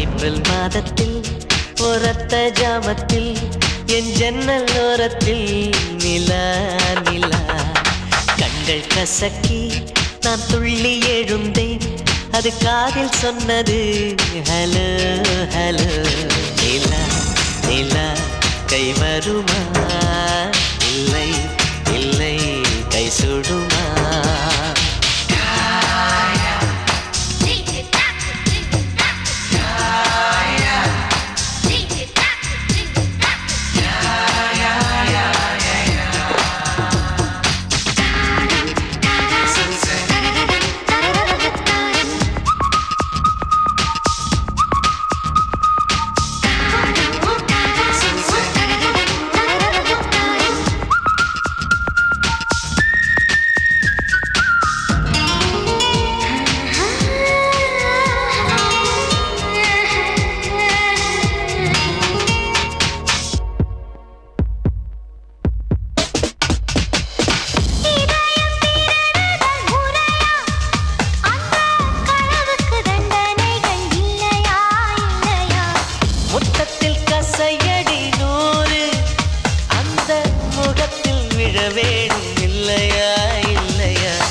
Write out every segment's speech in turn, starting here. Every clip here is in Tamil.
ஏப்ரல் மாதத்தில் ஒரத்த ஜாமத்தில் என் ஜன்னல் ஓரத்தில் நிலா நிலா கண்கள் கசக்கி நான் துள்ளி எழுந்தேன் அது காதில் சொன்னது ஹலோ ஹலோ நிலா நிலா கை வருமா இல்லை இல்லை கை சுடுமா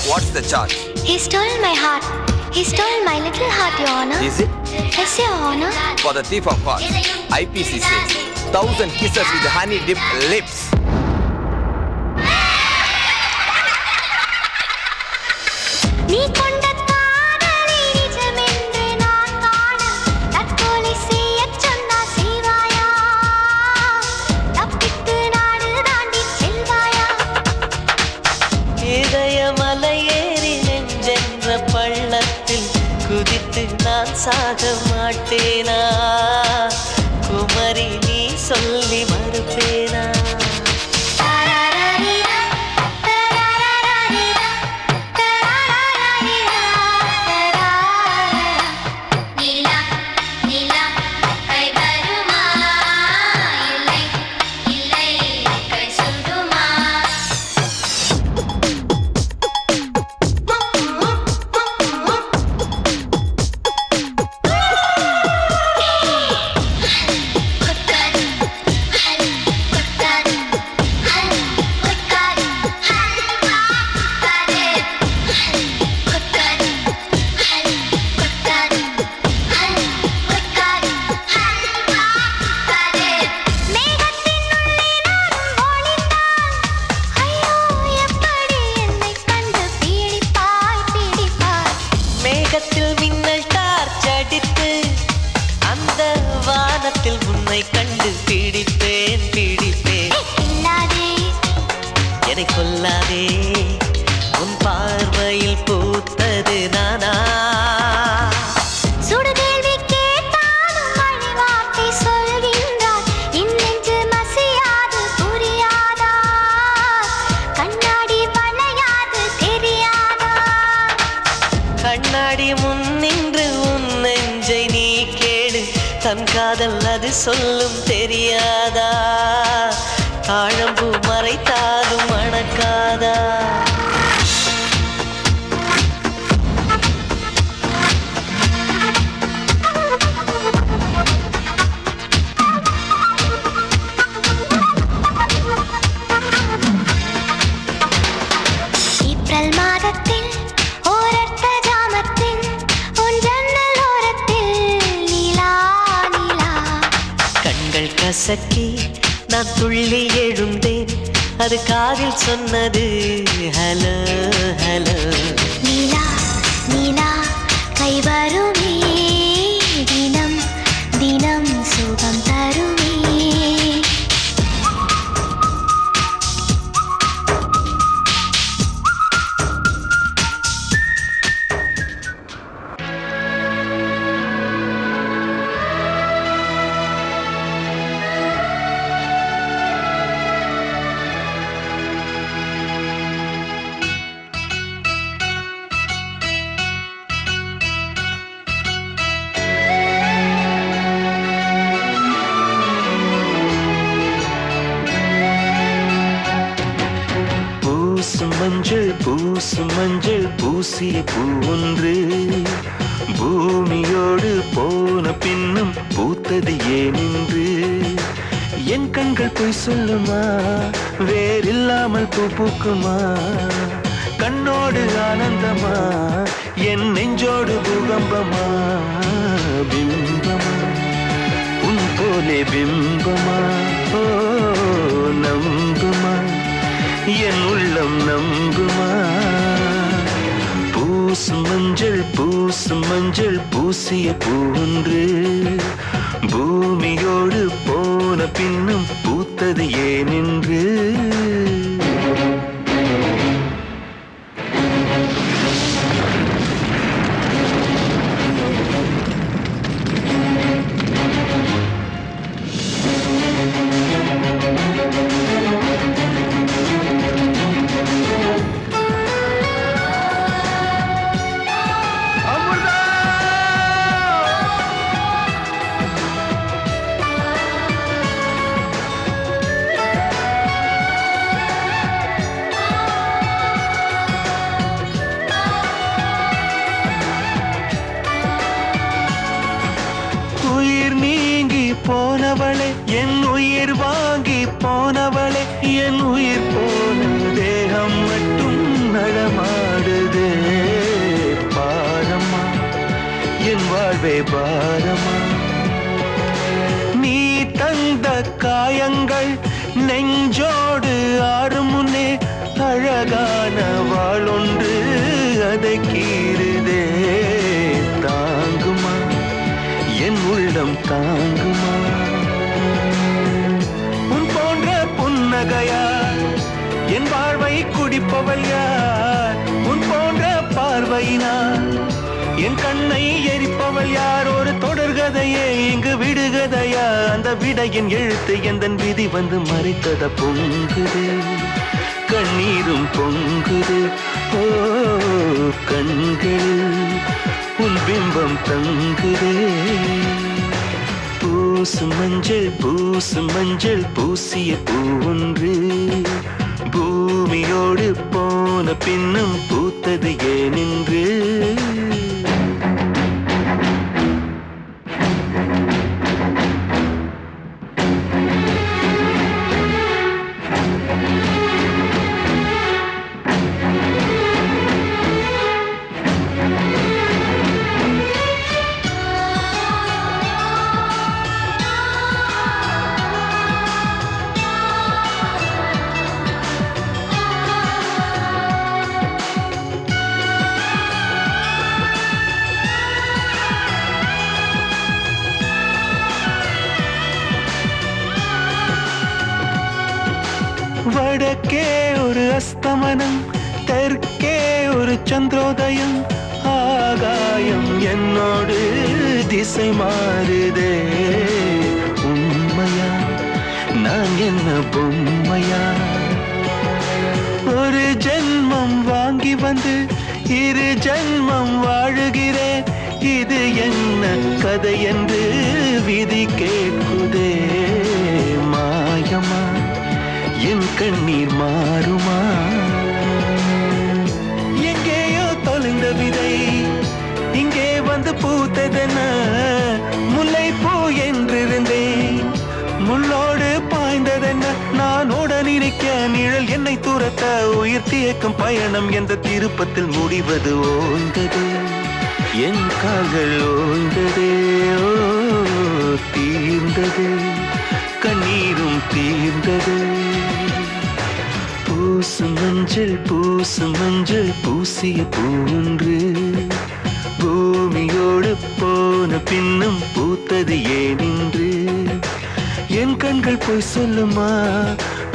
What's the charge? He stole my heart. He stole my little heart, Your Honor. Is it? Yes, Your Honor. For the thief of hearts, IPC says 1,000 kisses with honey-dipped lips. பள்ளத்தில் குதித்து நான் சாக மாட்டேனா குமரி நீ சொல்லி மறுப்பேனா உன்னை கண்டு பிடிப்பேன் பிடிப்பேன் என்னை கொல்லாதே உன் பார்வையில் பூத்தது நானா சுடுகேள்வி கேட்டாலும் மணிவார்த்தை சொல்கின்றார் இன்னென்று மசியாது புரியாதா கண்ணாடி வளையாது தெரியாதா கண்ணாடி முன் நின்று உன் நெஞ்சை நீ கேளு தன் காதல் அது சொல்லும் தெரியாதா தாழம்பூ மறைத்தாலும் மணக்காதா ஏப்ரல் மாதத்தில் ஓரத்த ஜாமத்தில் உன் ஜன்னல் ஓரத்தில் நீலா நீலா கண்கள் கசக்கி நான் துள்ளி எழுந்தேன் அது காதில் சொன்னது ஹலோ ஹலோ நீலா நீலா கை வருமே தினம் தினம் சுகம் தருமே மஞ்சள் பூசிய பூ ஒன்று பூமியோடு போன பின்னும் பின்னும் பூத்தது ஏனின்று என் கண்கள் போய் சொல்லுமா வேறில்லாமல் பூ பூக்குமா கண்ணோடு ஆனந்தமா என் நெஞ்சோடு பூகம்பமா பிம்பமா உன் போலே பிம்பமா ஓ நம்புமா என் உள்ளம் நம்புமா பூசும் மஞ்சள் பூசிய பூன்று பூமியோடு போன பின்னும் பூத்தது ஏனென்று போனவளே என் உயிர் வாங்கி போனவளே என் உயிர் போன தேகம் மட்டும் நடமாடுதே பாரமா என் வாழ்வே பாரமா நீ தந்த காயங்கள் நெஞ்சோடு ஆறும் முன்னே அழகான வாளொன்று அதை கீறுதே தாங்குமா என் உள்ளம் தாங்குமா உன் போன்ற புன்னகையார் என் வாழ்வை குடிப்பவள் யார் உன் போன்ற பார்வையினார் என் கண்ணை எரிப்பவள் யார் ஒரு தொடர்கதையே இங்கு விடுகதையா அந்த விடையின் எழுத்து எந்தன் விதி வந்து மறைத்தத பொங்குது கண்ணீரும் பொங்குது ஓ கண்கள் உன் பிம்பம் தங்குதே பூசும் மஞ்சள் பூசிய பூவொன்று பூமியோடு போன பின்னும் பூத்தது ஏனென்று வடக்கே ஒரு அஸ்தமனம் தெற்கே ஒரு சந்திரோதயம் ஆகாயம் என்னோடு திசை மாறுதே உண்மையா நான் என்ன பொம்மையா ஒரு ஜென்மம் வாங்கி வந்து இரு ஜென்மம் வாழுகிறேன் இது என்ன கதை என்று விதி கேட்குதே மாயமா என் கண்ணீர் மாறுமா எங்கேயோ தொலைந்த விதை இங்கே வந்து பூத்ததென முல்லை பூ என்றிருந்தேன் முள்ளோடு பாய்ந்ததென்ன நான் உடன் இருக்க நிழல் என்னை துரத்த உயிர் தியக்கும் பயணம் என்ற திருப்பத்தில் முடிவது ஓய்ந்தது என் கால்கள் ஓய்ந்ததே ஓ தீர்ந்தது கண்ணீரும் தீர்ந்தது பூசும் மஞ்சள் பூசிய பூன்று பூமியோடு போன பின்னும் பூத்தது ஏனென்று என் கண்கள் போய் சொல்லுமா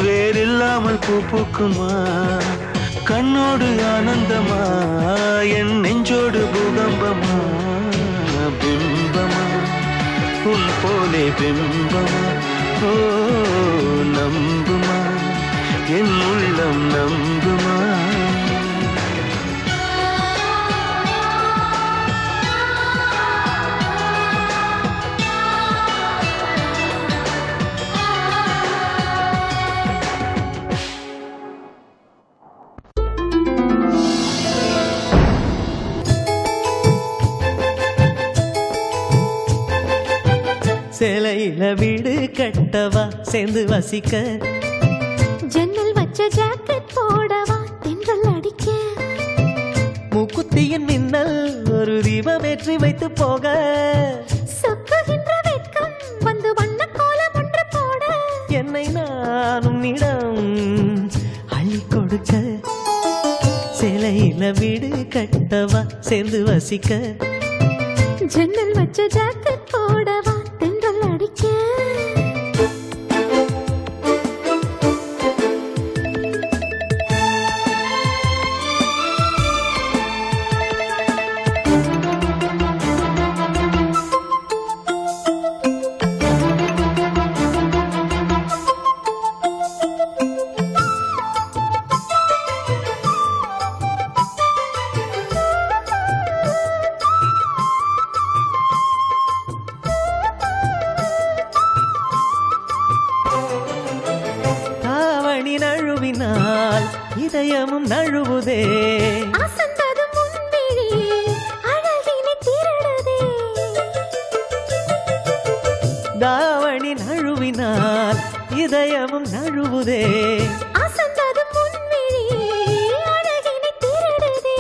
வேறில்லாமல் பூ பூக்குமா கண்ணோடு ஆனந்தமா என் நெஞ்சோடு பூகம்பமா பிம்பமா உன் போலே பிம்பமா ஓ நம்புமா என் உள்ளம் நம்புமா சேலையில வீடு கட்டவா சேர்ந்து வசிக்க ஜன்னல் வச்ச ஜாக்கெட் போடவா தென்றல் அடிக்க மூக்குத்தியின் மின்னல் ஒரு தீபம் ஏற்றி வைத்து போக சொக்குகின்ற வெட்கம் வந்து வண்ண கோலம் ஒன்று போட என்னை நானும் இடம் அள்ளி கொடுக்க சேலையில வீடு கட்டவா சேர்ந்து வசிக்க ஜன்னல் வச்ச ஜாக்கெட் போடவா தென்றல் அடிக்க நழுவினால் இதயமும் நழுவுதே அசந்தது முன்விழி அழகினை திருடுதே தாவணி நழுவினால் இதயமும் நழுவுதே அசந்தது முன்விழி அழகினை திருடுதே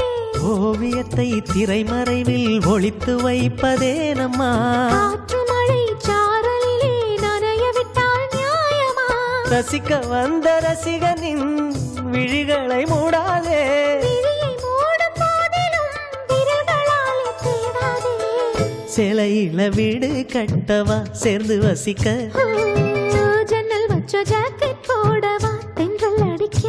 ஓவியத்தை திரைமறைவில் ஒளித்து வைப்பதே நம்மா காற்று மழை சாரலிலே நனைய விட்டால் நியாயமா ரசிக்க வந்த ரசிகனின் விழிகளை மூடாதே விழியை மூடும் போதிலும் விரல்களாலே தேடாதே சேலையில வீடு கட்டவா சேர்ந்து வசிக்க ஜன்னல் வச்ச ஜாக்கெட் போடவா தென்றல் அடிக்க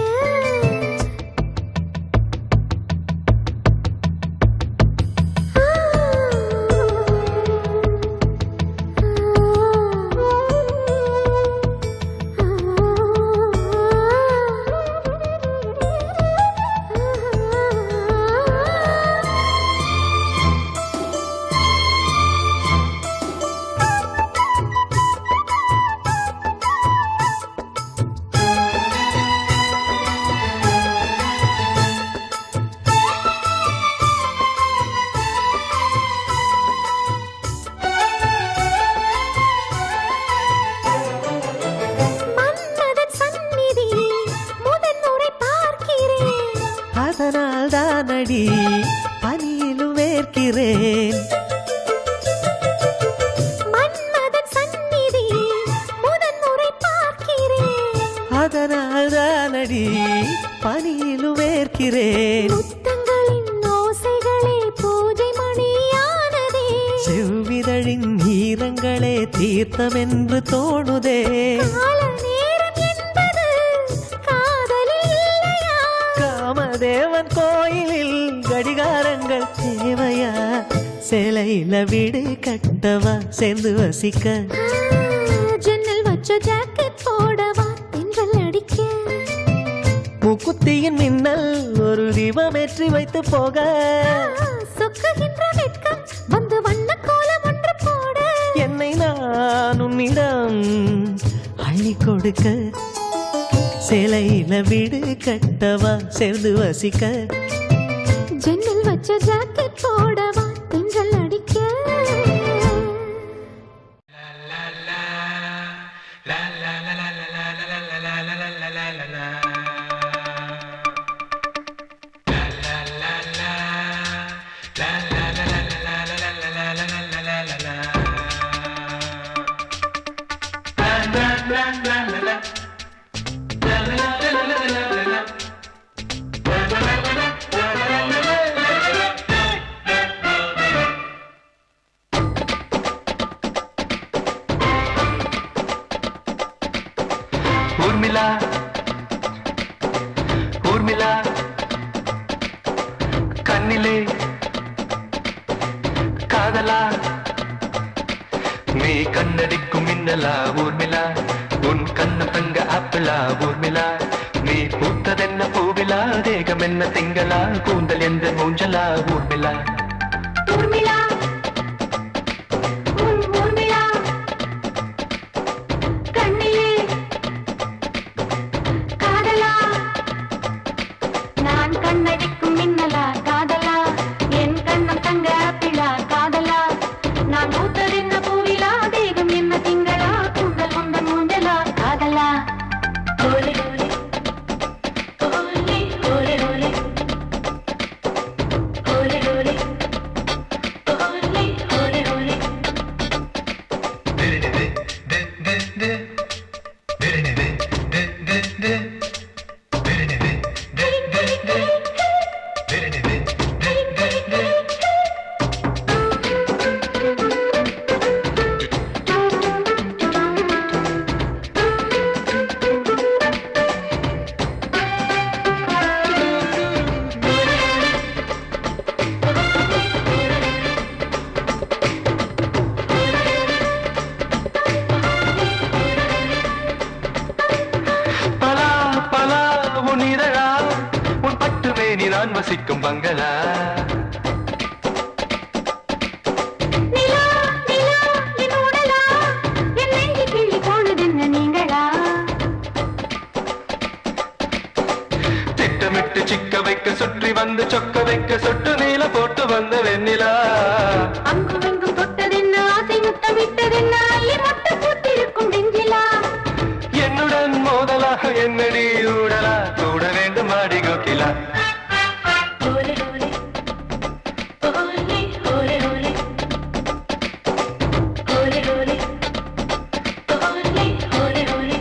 அதனால் தானடி பனியிலும் வேர்க்கிறேன் மன்மதன் சந்நிதி முதன் முறை பார்க்கிறேன் அதனால் தானடி பனியிலும் வேர்க்கிறேன் முத்தங்களின் ஓசைகளே பூஜை மணியானதே செவ்விதழின் ஈரங்களே தீர்த்தம் என்று தோணுதே கால நேரம் என்பது காதலில் இல்லையா காமதேவன் கோயிலில் கடிகாரங்கள் தேவையா சேலையில வீடு கட்டவா சேர்ந்து வசிக்க ஜன்னல் வச்ச ஜாக்கெட் போடவா தென்றல் அடிக்க மூக்குத்தியின் மின்னல் ஒரு தீபம் ஏற்றி வைத்து போக சொக்குகின்ற வெட்கம் வந்து வண்ண கோலம் ஒன்று போட என்னை நான் உன்னிடம் அள்ளி கொடுக்க சேலையில வீடு கட்டவா சேர்ந்து வசிக்க ஜன்னல் வச்ச ஜாக்கெட் போடவா தென்றல் அடிக்க ஊர்மிளா ஊர்மிளா கண்ணிலே காதலா நீ கண்ணடிக்கும் மின்னலா ஊர்மிளா உன் கண்ணு தங்க ஆப்பிளா ஊர்மிளா நீ பூத்ததென்ன பூவிலா தேகம் என்ன திங்களா கூந்தல் எந்த மூஞ்சலா ஊர்மிளா ஊர்மிளா ஊர்மிளா கண்ணிலே காதலா நான் கண்ணடிக்கும் மின்னலா காதலா என் கண்ணம் தங்க ஆப்பிளா காதலா நான் பூத்ததென்ன பூவிலா தேகம் என்ன வசிக்கும் பங்களா. நிலா நிலா என் உடலா என் நெஞ்சு கிள்ளி போனதென்ன நீங்களா திட்டமிட்டு சிக்க வைக்க சுற்றி வந்து சொக்க வைக்க சொட்டு நீல போட்டு வந்த வெண்ணிலா. அங்கும் இங்கும் தொட்டதென்ன ஆசை முத்தமிட்டதென்ன அள்ளி முட்டை பூத்திருக்கும் நெஞ்சிலா. என்னுடன் மோதலாக என்னடி ஊடலா கூட வேண்டும் ஆடி கோகிலா. ஓலே ஓலே ஓலே ஓலே ஓலே ஓலே ஓலே ஓலே ஓலே ஓலே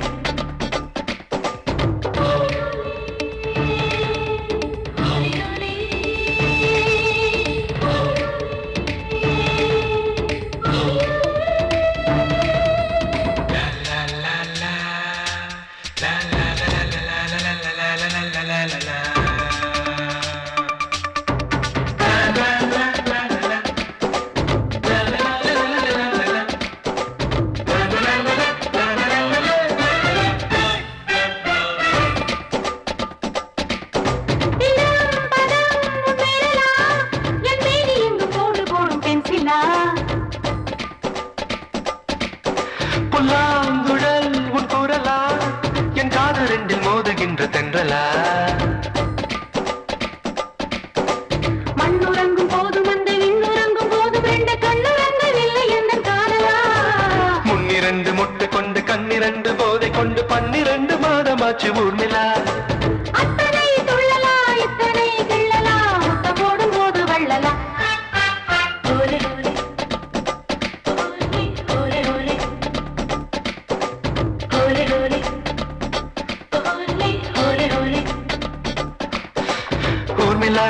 புல்லாங்குழல் உன் குரலா என் காது ரெண்டில் மோதுகின்ற தென்றலா. மண்ணுறங்கும் போதும் அந்த விண்ணுறங்கும் போதும் ரெண்டு கண்ணுறங்கவில்லை என்ற காதலா. முன்னிரண்டு முட்டு கொண்டு கண்ணிரண்டு போதை கொண்டு 12 மாதமாச்சு ஊர்மிளா. அத்தனை துள்ளலா இத்தனை கிள்ளலா முத்தம் போடும் போது வள்ளலா. ஓலே ஓலே ஓலே ஓலே ஓலே ஓலே ஓலே ஓலே ஓலே ஊர்மிளா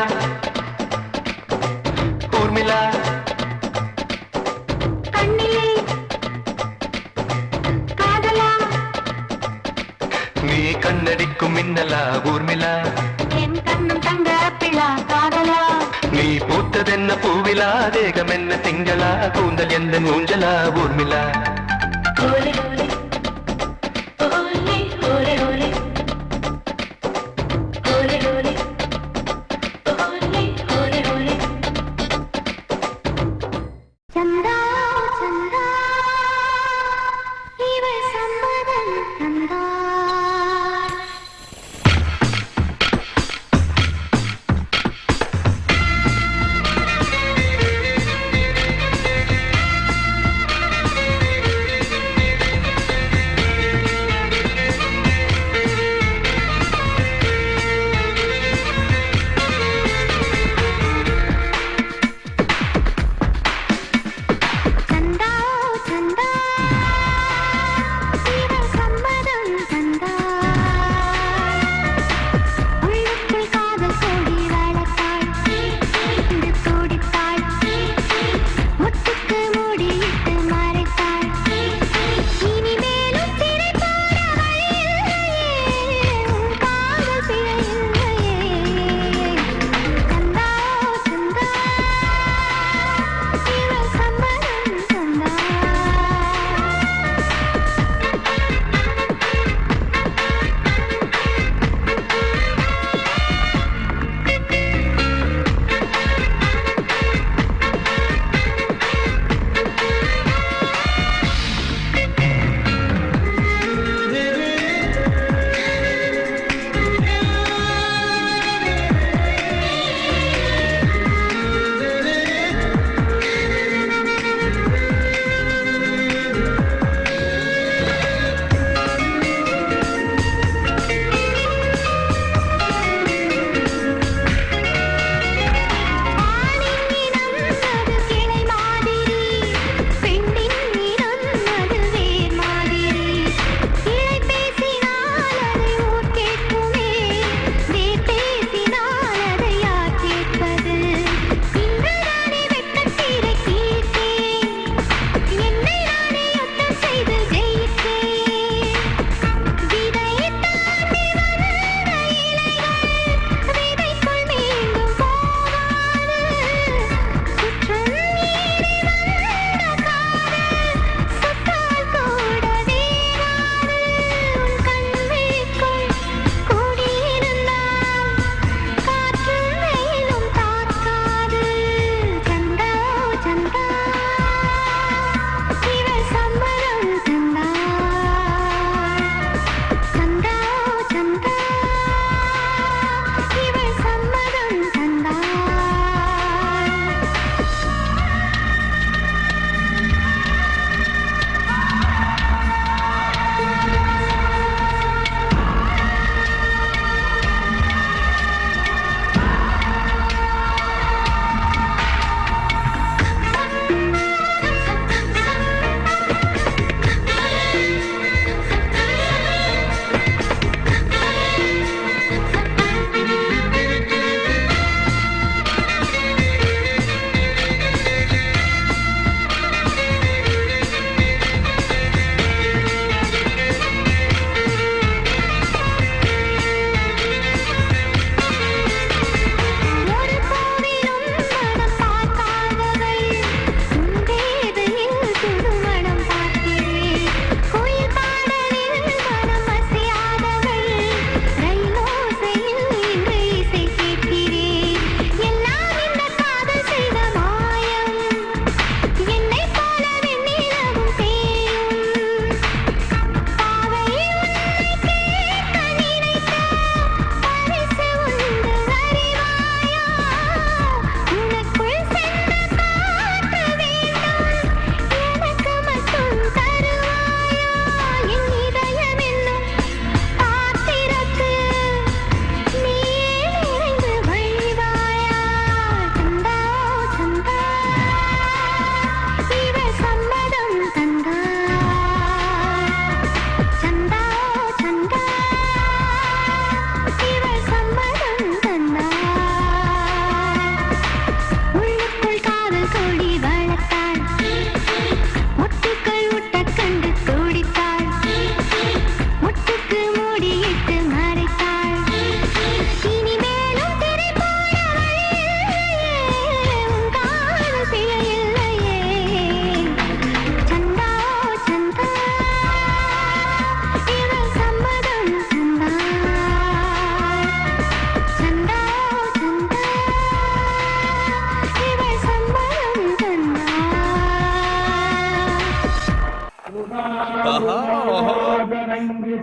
ஊர்மிளா. கண்ணிலே காதலா நீ கண்ணடிக்கும் மின்னலா ஊர்மிளா. என் கண்ணும் தங்க பிள்ளா காதலா. நீ பூத்ததென்ன பூவிலா தேகம் என்ன திங்களா கூந்தல் எந்த ஊஞ்சலா ஊர்மிளா. ஓலே ஓலே ஓலே ஓலே ஓலே ஓலே ஓலே ஓலே ஓலே ஓலே சந்தா சந்தா இவள் சம்மதம் தந்தா.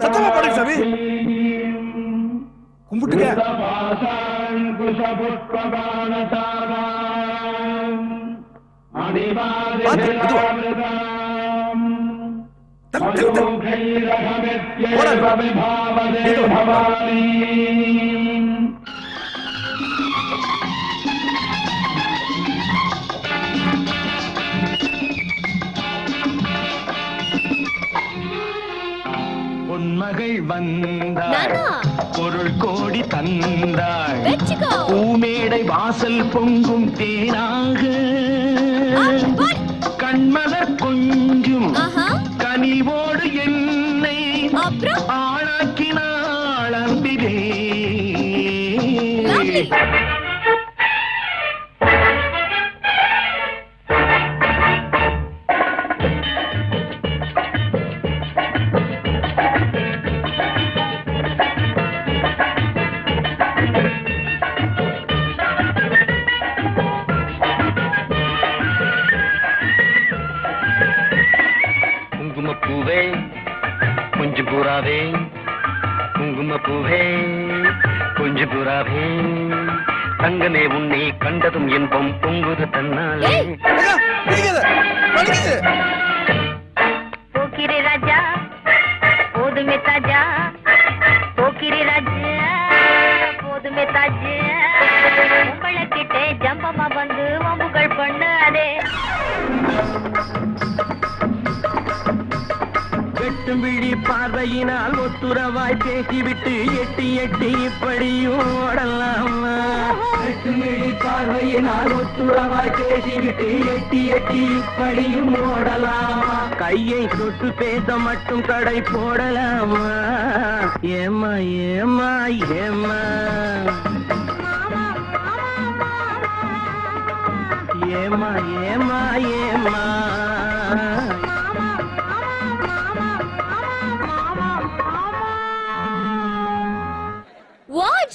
சத்தமா பாடுங்க சாமி. கும்பிட்டுங்க. பாத்து, மெதுவா. பொன்மகள் வந்தாள், பொருள் கோடி தந்தாள், பூமேடை வாசல் பொங்கும் தேனாக கண்மலர் கொஞ்சும் கனிவோடு என்னை ஆளாக்கினாள் அன்பிலே. குங்குமப்பூவே கொஞ்சம் புறாவே, குங்குமப்பூவே கொஞ்சம் புறாவே, தங்கமே உன்னை கண்டதும் இன்பம் பொங்குது தன்னாலே. போக்கிரி ராஜா போதுமே தாஜா, போக்கிரி ராஜா போதுமே தாஜா, உங்களை கிட்டே ஜம்பமா வந்து வம்புகள் பண்ணாதே. வெட்டும் விழி பார்வையினால் ஒத்துறவாய் பேசிவிட்டு எட்டி எட்டி இப்படியும் ஓடலாமா? வெட்டும் விழி பார்வையினால் ஒத்துறவாய் பேசிவிட்டு எட்டி எட்டி இப்படியும் ஓடலாமா? கையை தொட்டு பேச மட்டும் கடை போடலாமா? ஏமா ஏமா ஏமா ஏமா ஏமா ஏமா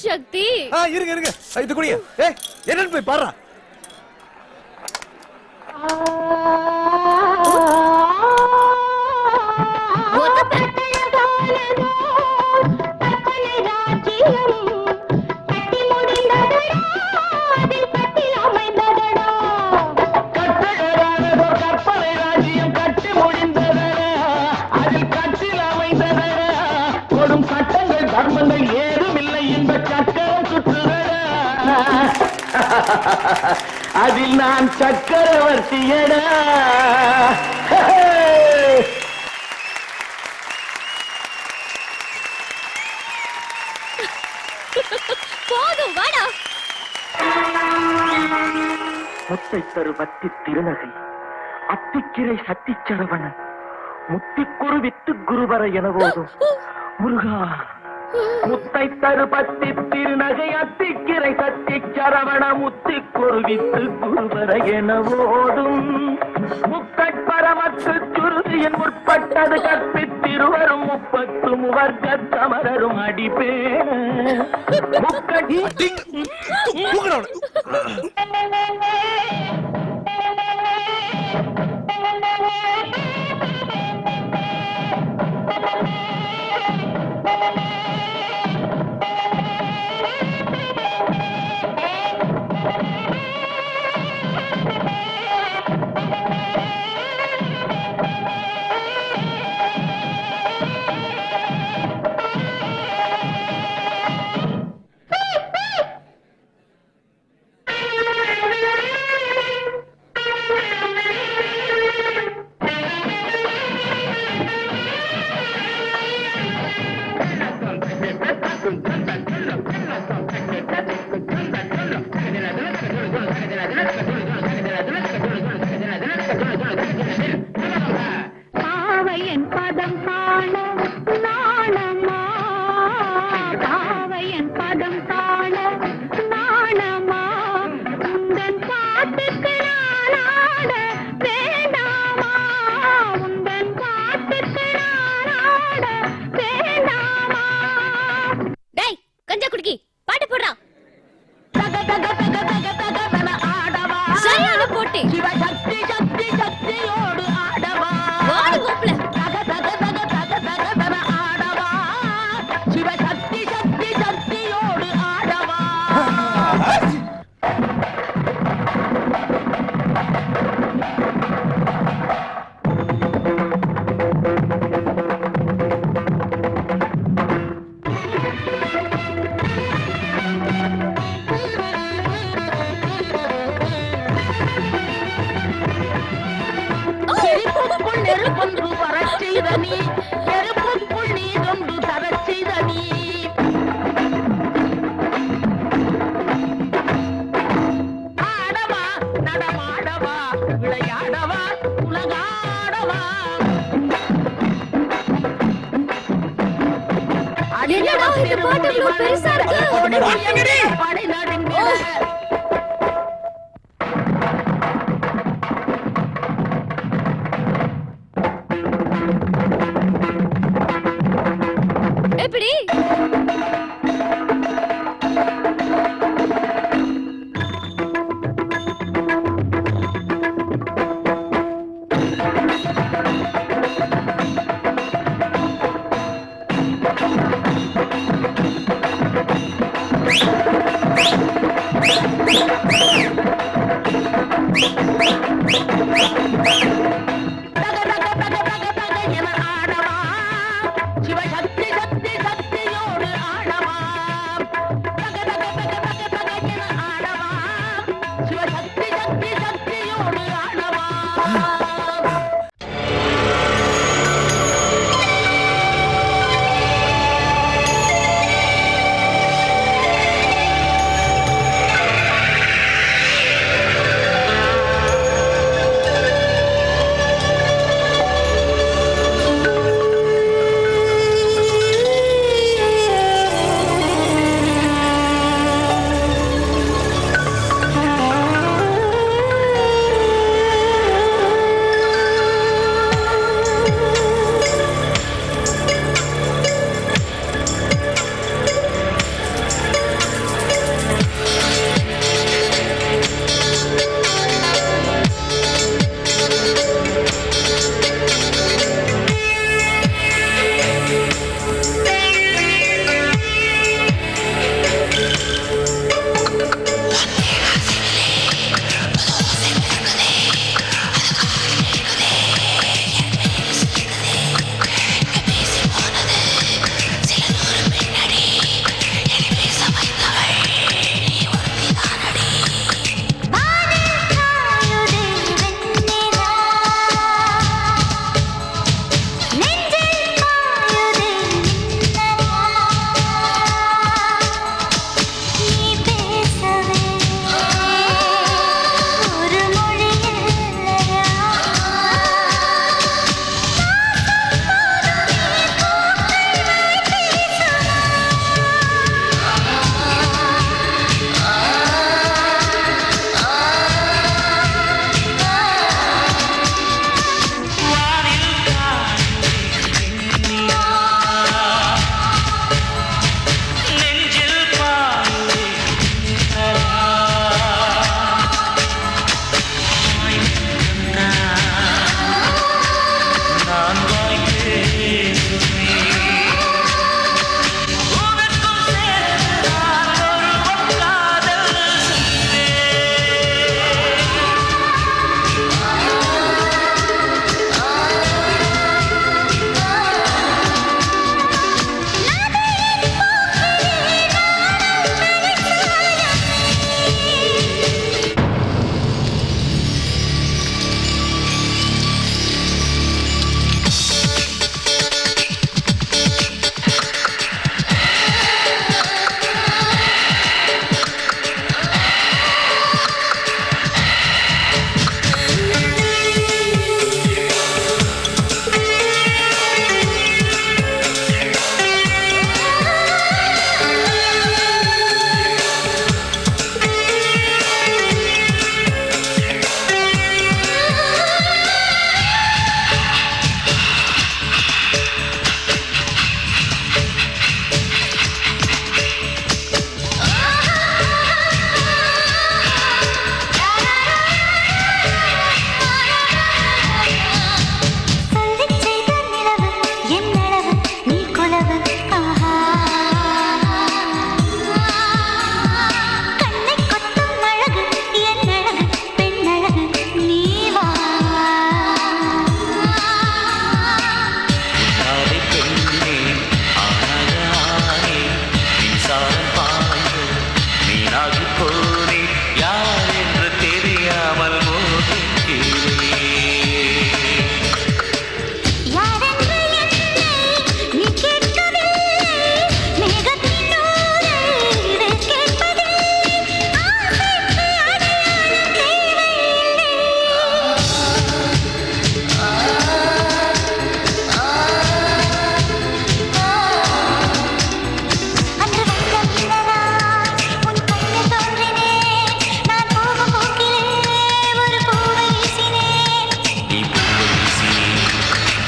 சக்தி. இருங்க இருங்க, இது குடிங்க. என்னன்னு போய் பாரு. அதில் நான் சக்கரவர்த்தியடா. போதும் வாடா. முத்தை தரு பத்தி திருநகை, அத்திக்கிரை சத்தி சரவணன், முத்திக்குரு வித்து குருவர என போதும் முருகா. முத்தை தரு பத்தி திருநகை, அத்திக்கிரை சத்தி சரவண, முத்திக்குரு வித்து குருவர என போதும் முக்கட்பரமத்து சுருதியின் முற்பட்டது கற்பித்திருவரும் 30 முவர்க்க சமரரும் அடிப்பேன முக்கட்டி. நெருப்பொன்று வரச் செய்த நீ நெருப்புக்குள் நீ கொண்டு தரச் செய்த நீ ஆடவா நடமாடவா விளையாடவா உலகாடவா என்னடா இந்த பாட்டு இவ்வளவு பெருசா இருக்கு? படை நடுங்கிட எப்படி? சிவசக்தி சக்தி சக்தியோடு ஆடவா ஆடவா சிவசக்தி சக்தி சக்தியோடு ஆடவா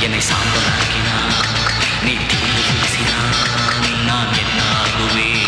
என்னை சாம்பலாக்கினான் நீ தீண்டு பேசினான் நான் என்ன ஆகுவேன்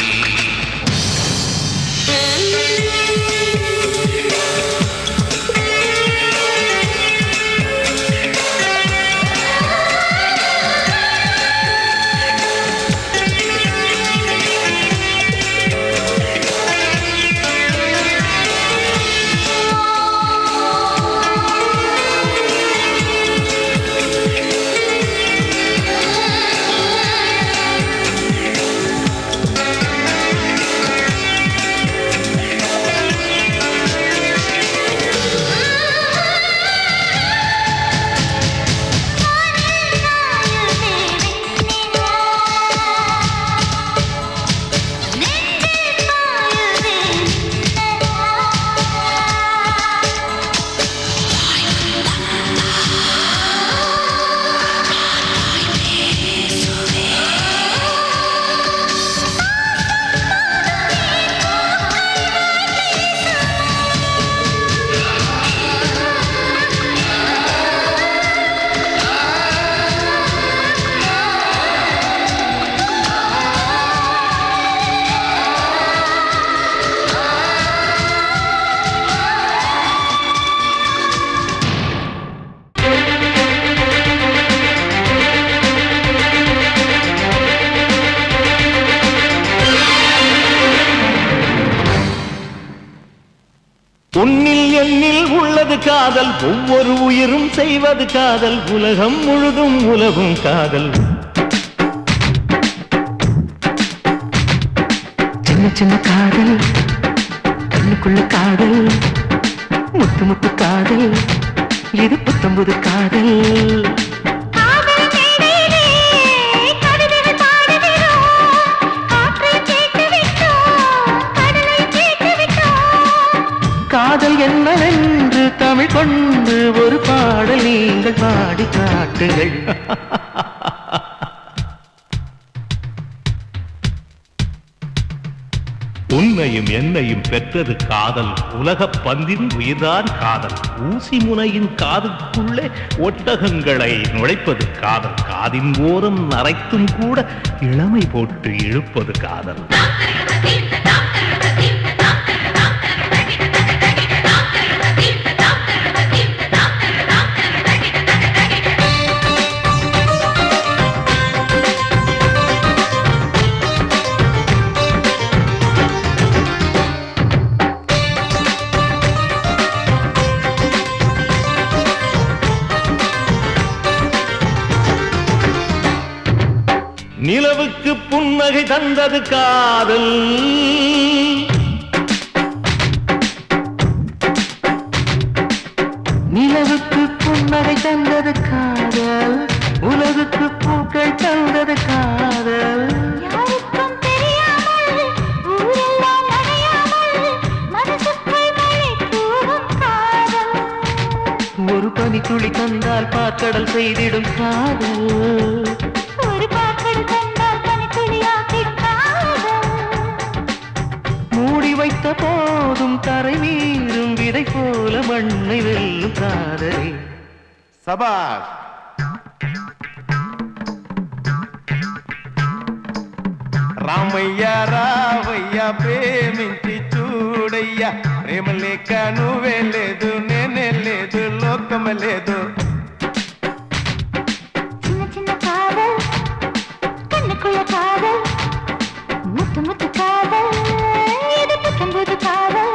உன்னில் என்னில் உள்ளது காதல் ஒவ்வொரு உயிரும் செய்வது காதல் உலகம் முழுதும் உலகும் காதல் சின்ன சின்ன காதல் கண்ணுக்குள்ள காதல் முத்து முத்து காதல் இது புத்தம்புது காதல் காதல் என்னவென்று தமிழ் கொண்டு ஒரு பாடல் நீங்கள் பாடி காட்டுங்கள் உன்னையும் என்னையும் பெற்றது காதல் உலகப் பந்தின் உயிர்தான் காதல் ஊசி முனையின் காதுக்குள்ளே ஒட்டகங்களை நுழைப்பது காதல் காதின் ஓரம் நரைத்தும் கூட இளமை போட்டு இழுப்பது காதல் நிலவுக்கு புன்னகை தந்தது காதல் நிலவுக்கு புன்னகை தந்தது காதல் உலகுக்கு பூக்கள் தந்தது காதல் யாருக்கும் தெரியாமல் ஊரெல்லாம் நனையாமல் மனசுக்குள் மழை தூவும் காதல் ஒரு பனி துளி தந்தால் பாக்கடல் செய்திடும் காதல் ஒரு பாக்கல் கண்டால் பனித்துளியாக்கி காதல் மூடி வைத்த போதும் தரை மீறும் விதை போல மண்ணை வெல்லும் காதல் சபாஷ் రామయ్య రావయ్య ప్రేమించి చూడయ్యా ప్రేమ లేక నువ్వే లేదు నేనే లేదు లోకం లేదు சின்ன சின்ன காதல் கண்ணுக்குள்ள காதல் முத்து முத்து காதல் இது புத்தம்புது காதல்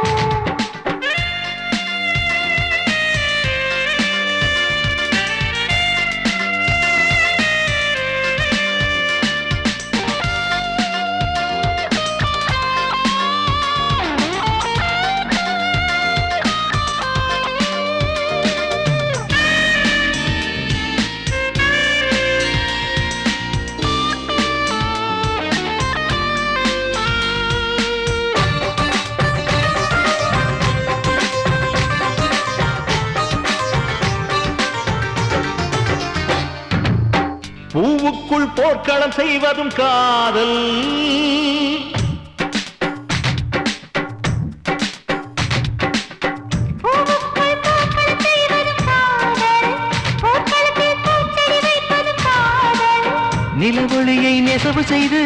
பூவுக்குள் போர்க்களம் செய்வதும் காதல் பூவுக்குள் பூக்கள் செய்வதும் காதல் போர்க்களத்தில் பூச்செடி நிலவொளியை நெசவு செய்து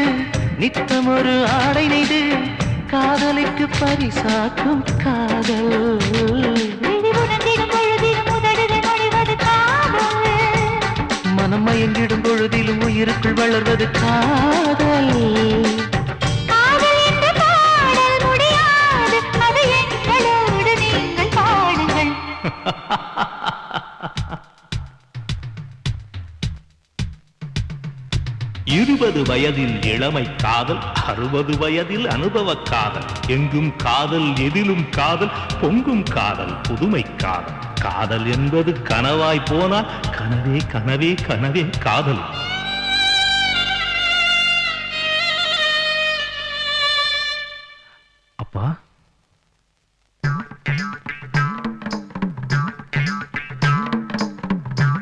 நித்தம் ஒரு ஆடை நெய்து காதலுக்கு பரிசாக்கும் காதல். மனம் மயங்கிடும் பொழுதிலும் உயிருக்குள் வளர்வது காதல். இருபது வயதில் இளமை காதல், 60 வயதில் அனுபவ காதல். எங்கும் காதல், எதிலும் காதல், பொங்கும் காதல், புதுமை காதல். காதல் என்பது கனவாய் போனால் கனவே கனவே கனவே காதல். அப்பா,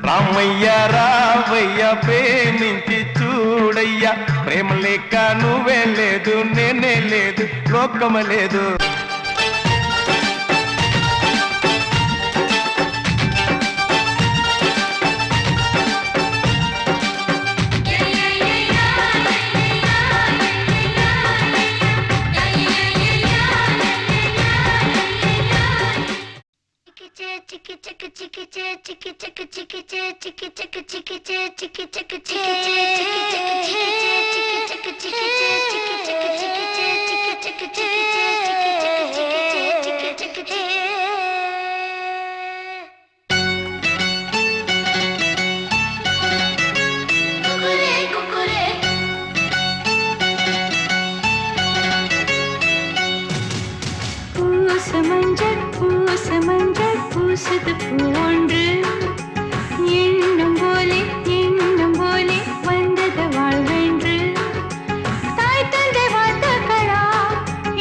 రామయ్య రావయ్య ప్రేమించి చూడయ్యా ప్రేమ లేక నువ్వే లేదు నేనే లేదు లోకమ లేదు. பூசது பூன்று எண்ணம் போலே வந்தது வாழ்வென்று தாய் தந்தை வாழ்த்துக்களா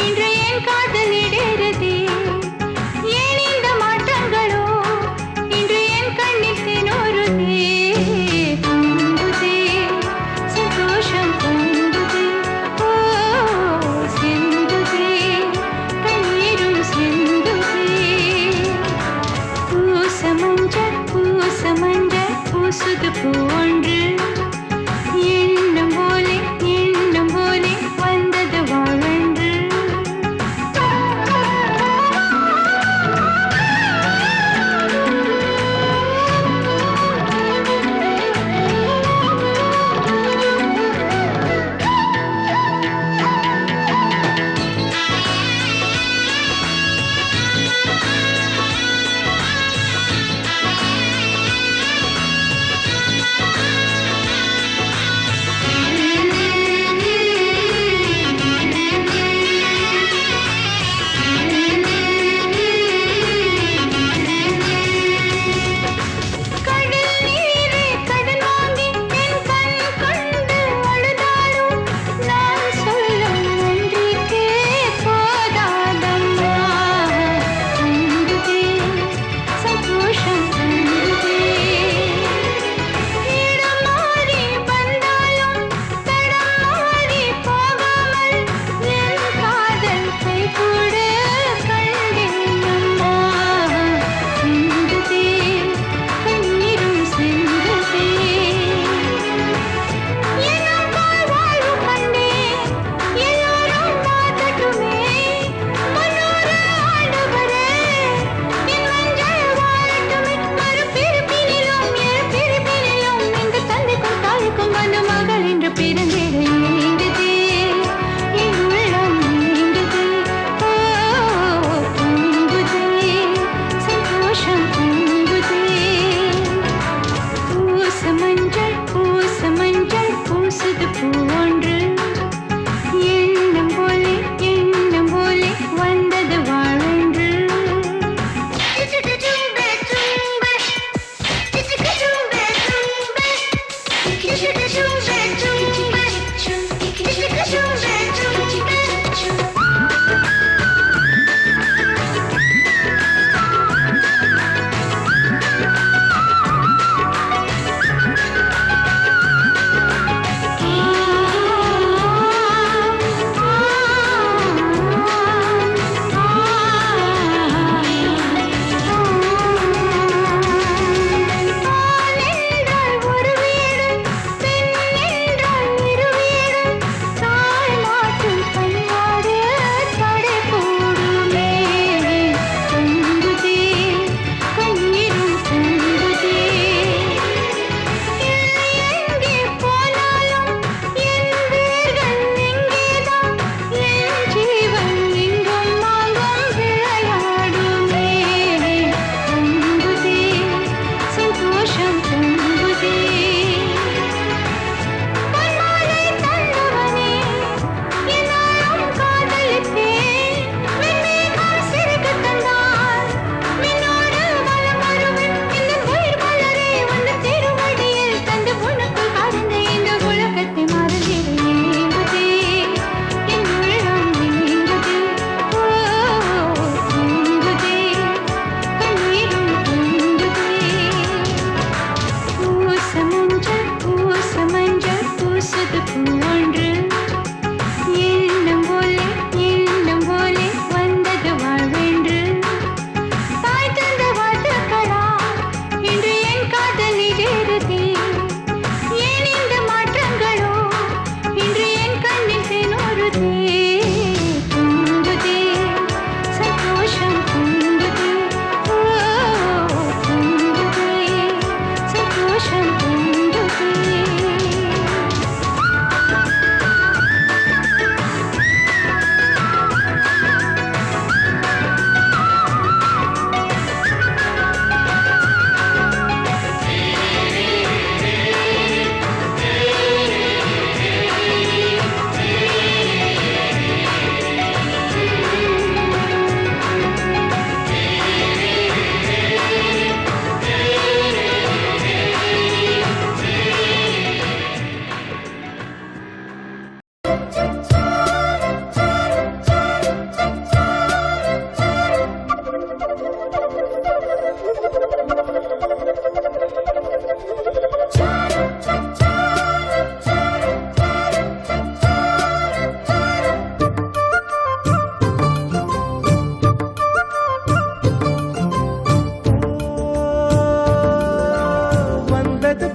இன்று என் காதல் இடேறி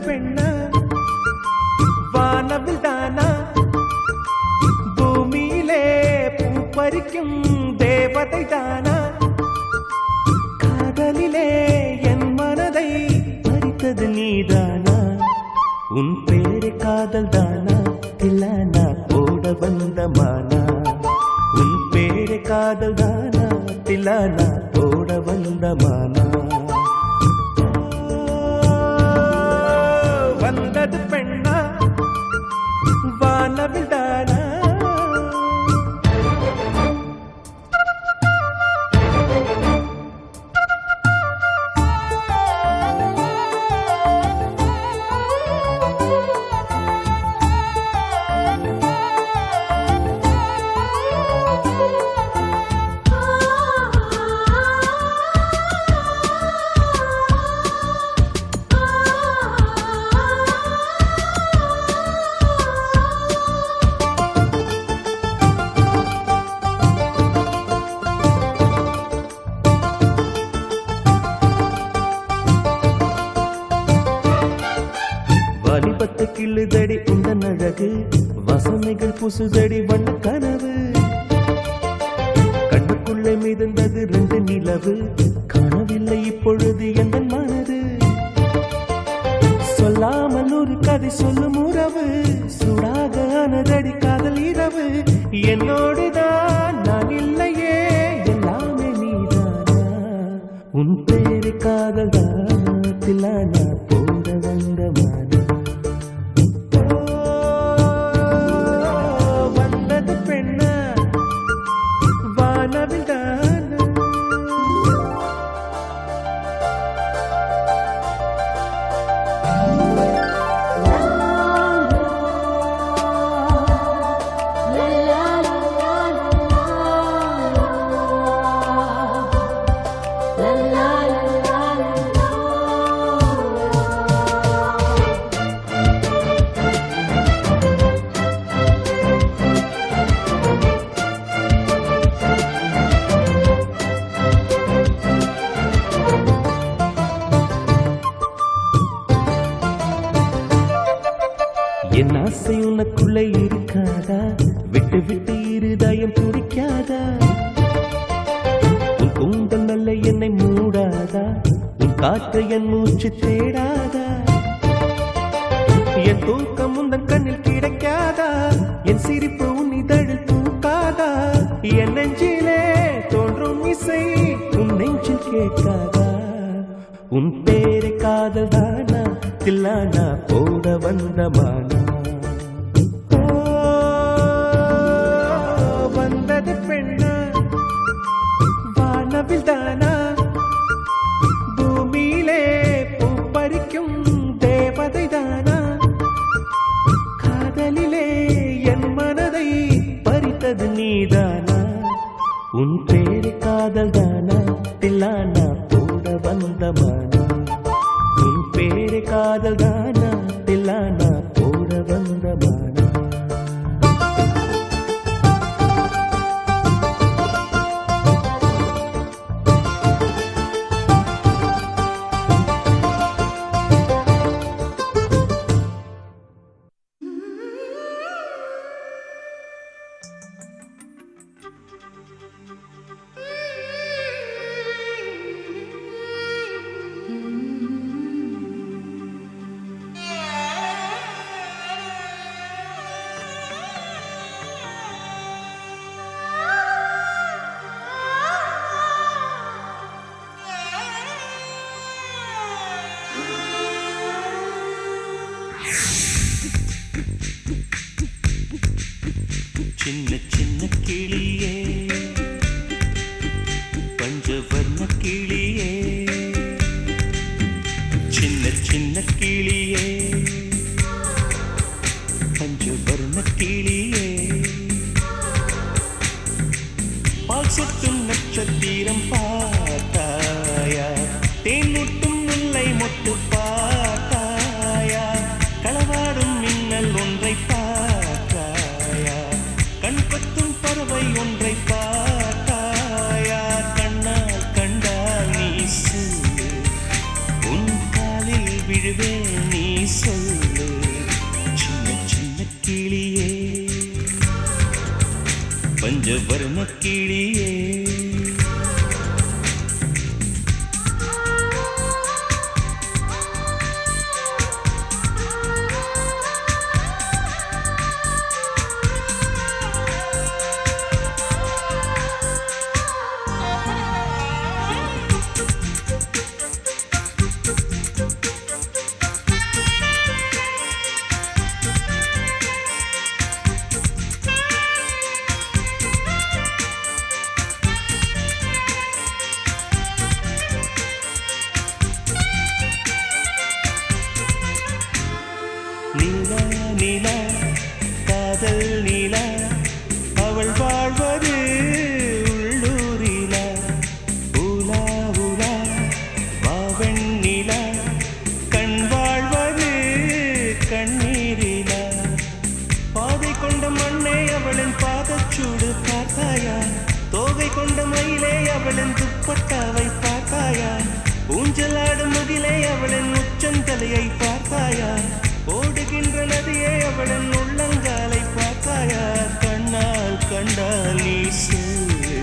பெண்ணா வானவில் தானா பூமியிலே பூ பறிக்கும் தேவதை தானா காதலிலே என் மனதை பறித்தது நீதானா உன் பேரு காதல் தானா தில்லானா போட வந்த மானா உன் பேரு காதல் தானா தில்லானா போட வந்த மானா வந்தது பெண்ணா வானவில் தானா வாலிபத்து கிள்ளுதடி இந்த அழகு வசனைகள் புசுதடி வண்ண கனவு கண்ணுக்குள்ளே மிதந்தது 2 நிலவு காணவில்லை இப்பொழுது எந்த மனது சொல்லாமல் ஒரு கதை சொல்லும் உறவு சூடாக ஆனதடி காதல் இரவு என்னோடுதான் நான் இல்லையே எல்லாமே நீதானா உன் பேரு காதல் தானா தில்லானா போட வந்த மானா என் ஆசை உனக்குள்ளே இருக்காதா விட்டு விட்டு இருதயம் துடிக்காதா உன் கூந்தல் நல்ல என்னை மூடாதா உன் காற்று என் மூச்சு தேடாதா என் தூக்கம் உந்தன் கண்ணில் கிடைக்காதா என் சிரிப்பு உன் இதழில் தூக்காதா என் நெஞ்சிலே தோன்றும் இசை உன் நெஞ்சில் கேட்காதா உன் பேரு காதல் தானா தில்லானா போட வந்த மானா வந்தது பெண்ணா வானவில் தானா பூமியிலே பூ பறிக்கும் தேவதை தானா காதலிலே என் மனதை பறித்தது நீதானா உன் பேரு காதல் தானா தில்லானா போட வந்த மானா உன் பேரு காதல் தானா தில்லானா போட வந்த மானா சின்ன சின்ன கிளியே பஞ்சவர்ண கிளியே சின்ன சின்ன கிளியே பஞ்சவர்ண கிளியே பால் சொட்டும் நட்சத்திரம் பார்த்தாயா தேன்முட்டும் முல்லை மொட்டு பார்த்தாயா களவாடும் மின்னல் ஒன்றை பார்த்தாயா கண் பத்தும் பறவை பஞ்சவர்ண கிளியே நீலா நீலா காதல் நீலா அவள் வாழ்வது உள்ளூரிலா ஊலா ஊலா வாவன் நீலா கண் வாழ்வது கண்ணீரிலா பாதை கொண்ட மண்ணே அவளின் பாதச்சூடு பார்த்தாயா தோகை கொண்ட மயிலே அவளின் துப்பட்டாவை பார்த்தாயா ஊஞ்சலாடும் முகிலே அவளின் உச்சந்தலையை பார்த்தாயா ஓடுகின்ற நதியே அவளின் உள்ளங்காலை பார்த்தாயா கண்ணால் கண்டால் நீ சொல்லு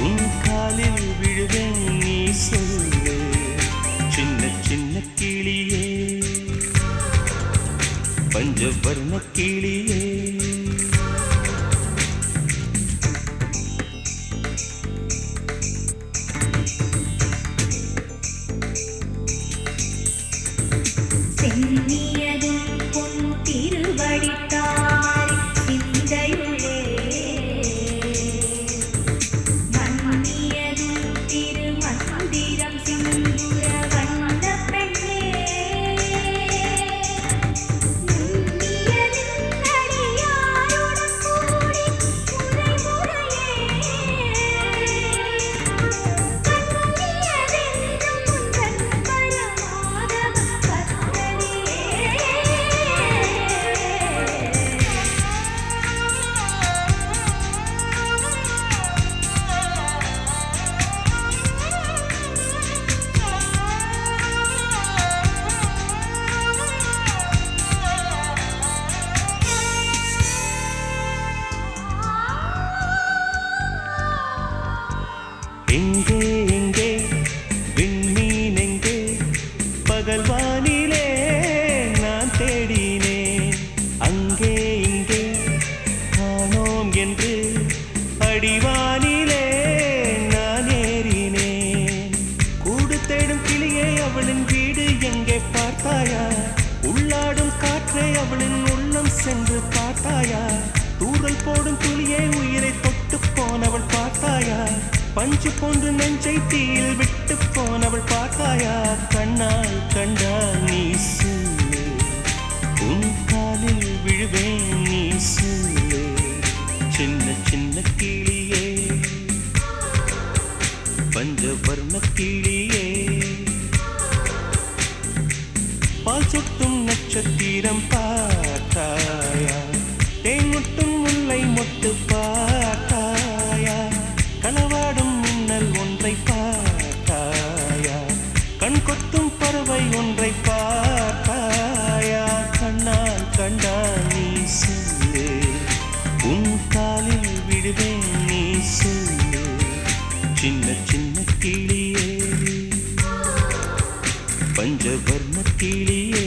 உன் காலில் விழுவேன் நீ சொல்லு சின்ன சின்ன கிளியே பஞ்சவர்ண கிளியே எங்கே எங்கே விண்மீன் எங்கே பகல் வானிலே நான் தேடினேன் அங்கே இங்கே காணோம் என்று அடிவானிலே நான் ஏறினேன் கூடு தேடும் கிளியே அவளின் வீடு எங்கே பார்த்தாயா உள்ளாடும் காற்றே அவளின் உள்ளம் சென்று பார்த்தாயா தூறல் போடும் துளியே உயிரை தொட்டு போனவள் பார்த்தாயா பஞ்சு போன்று நெஞ்சை தீயில் விட்டு போனவள் பார்த்தாயா கண்ணால் கண்டால் நீ சொல்லு உன் காலில் விழுவேன் நீ சொல்லு சின்ன சின்ன கிளியே பஞ்சவர்ண கிளியே பால் சொட்டும் நட்சத்திரம் பார்த்தாயா தேன்முட்டும் முல்லை மொட்டு பார்த்தாயா களவாடும் மின்னல் ஒன்றை பார்த்தாயா கண் கொத்தும் பறவை ஒன்றை பார்த்தாயா கண்ணால் கண்டால் நீ சொல்லு உன் காலில் விடுவேன் நீ சொல்லு சின்ன சின்ன கிளியே பஞ்சவர்ண கிளியே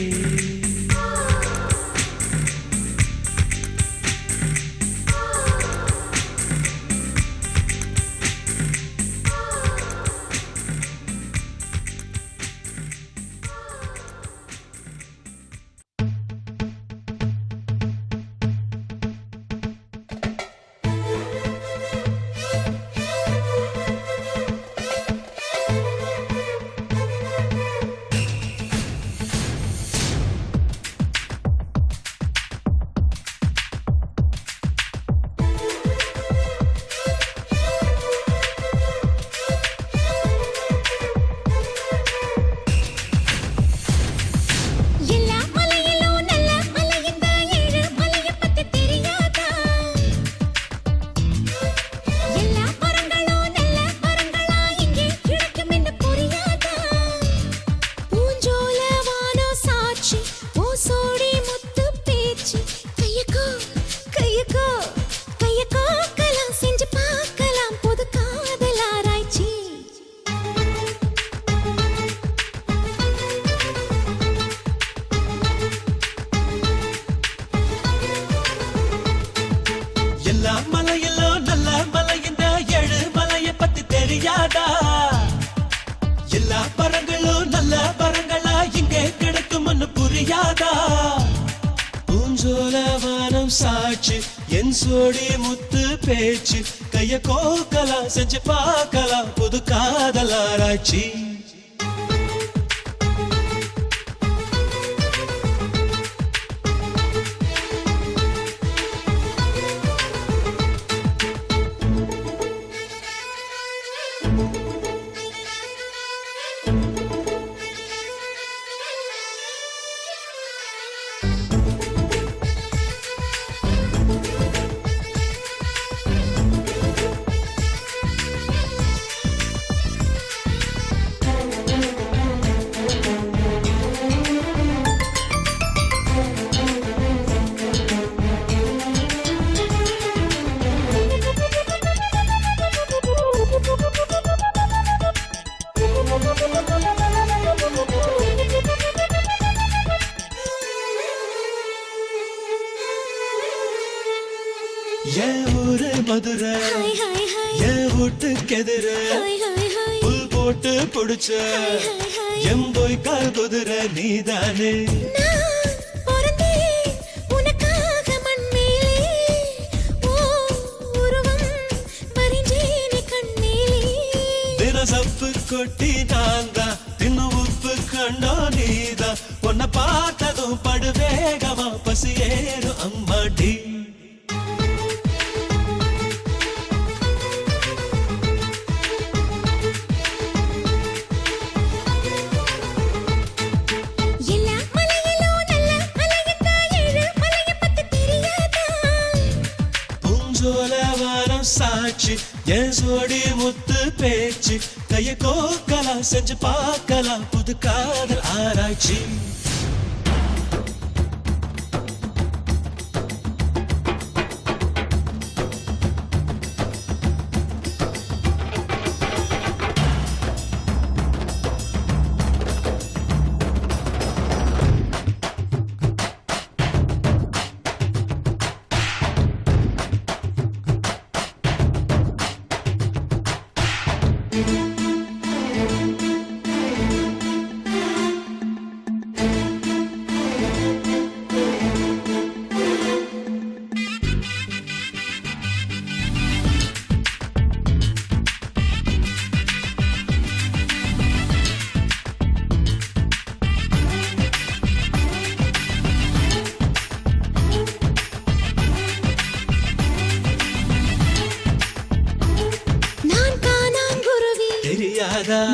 பூஞ்சோலவானம் சாட்சி என் சோடி முத்து பேச்சு கைய கோக்கலாம் செஞ்சு பார்க்கலாம் புது காதல் ஆராய்ச்சி மதுரை என் வீட்டுக்கு எதிர புல் போட்டு புடிச்ச எம்போய் கால் குதிரை நீதானே தினசப்பு கொட்டி நான்தா தின்னு உப்பு கண்டோ நீதா உன்னை பார்த்ததும் படு வேகமா பசி ஏறும் அம்மாடி சாட்சி என் சோடி முத்து பேச்சு கைய கோக்கலாம் செஞ்சு பார்க்கலாம் புது காதல் ஆராய்ச்சி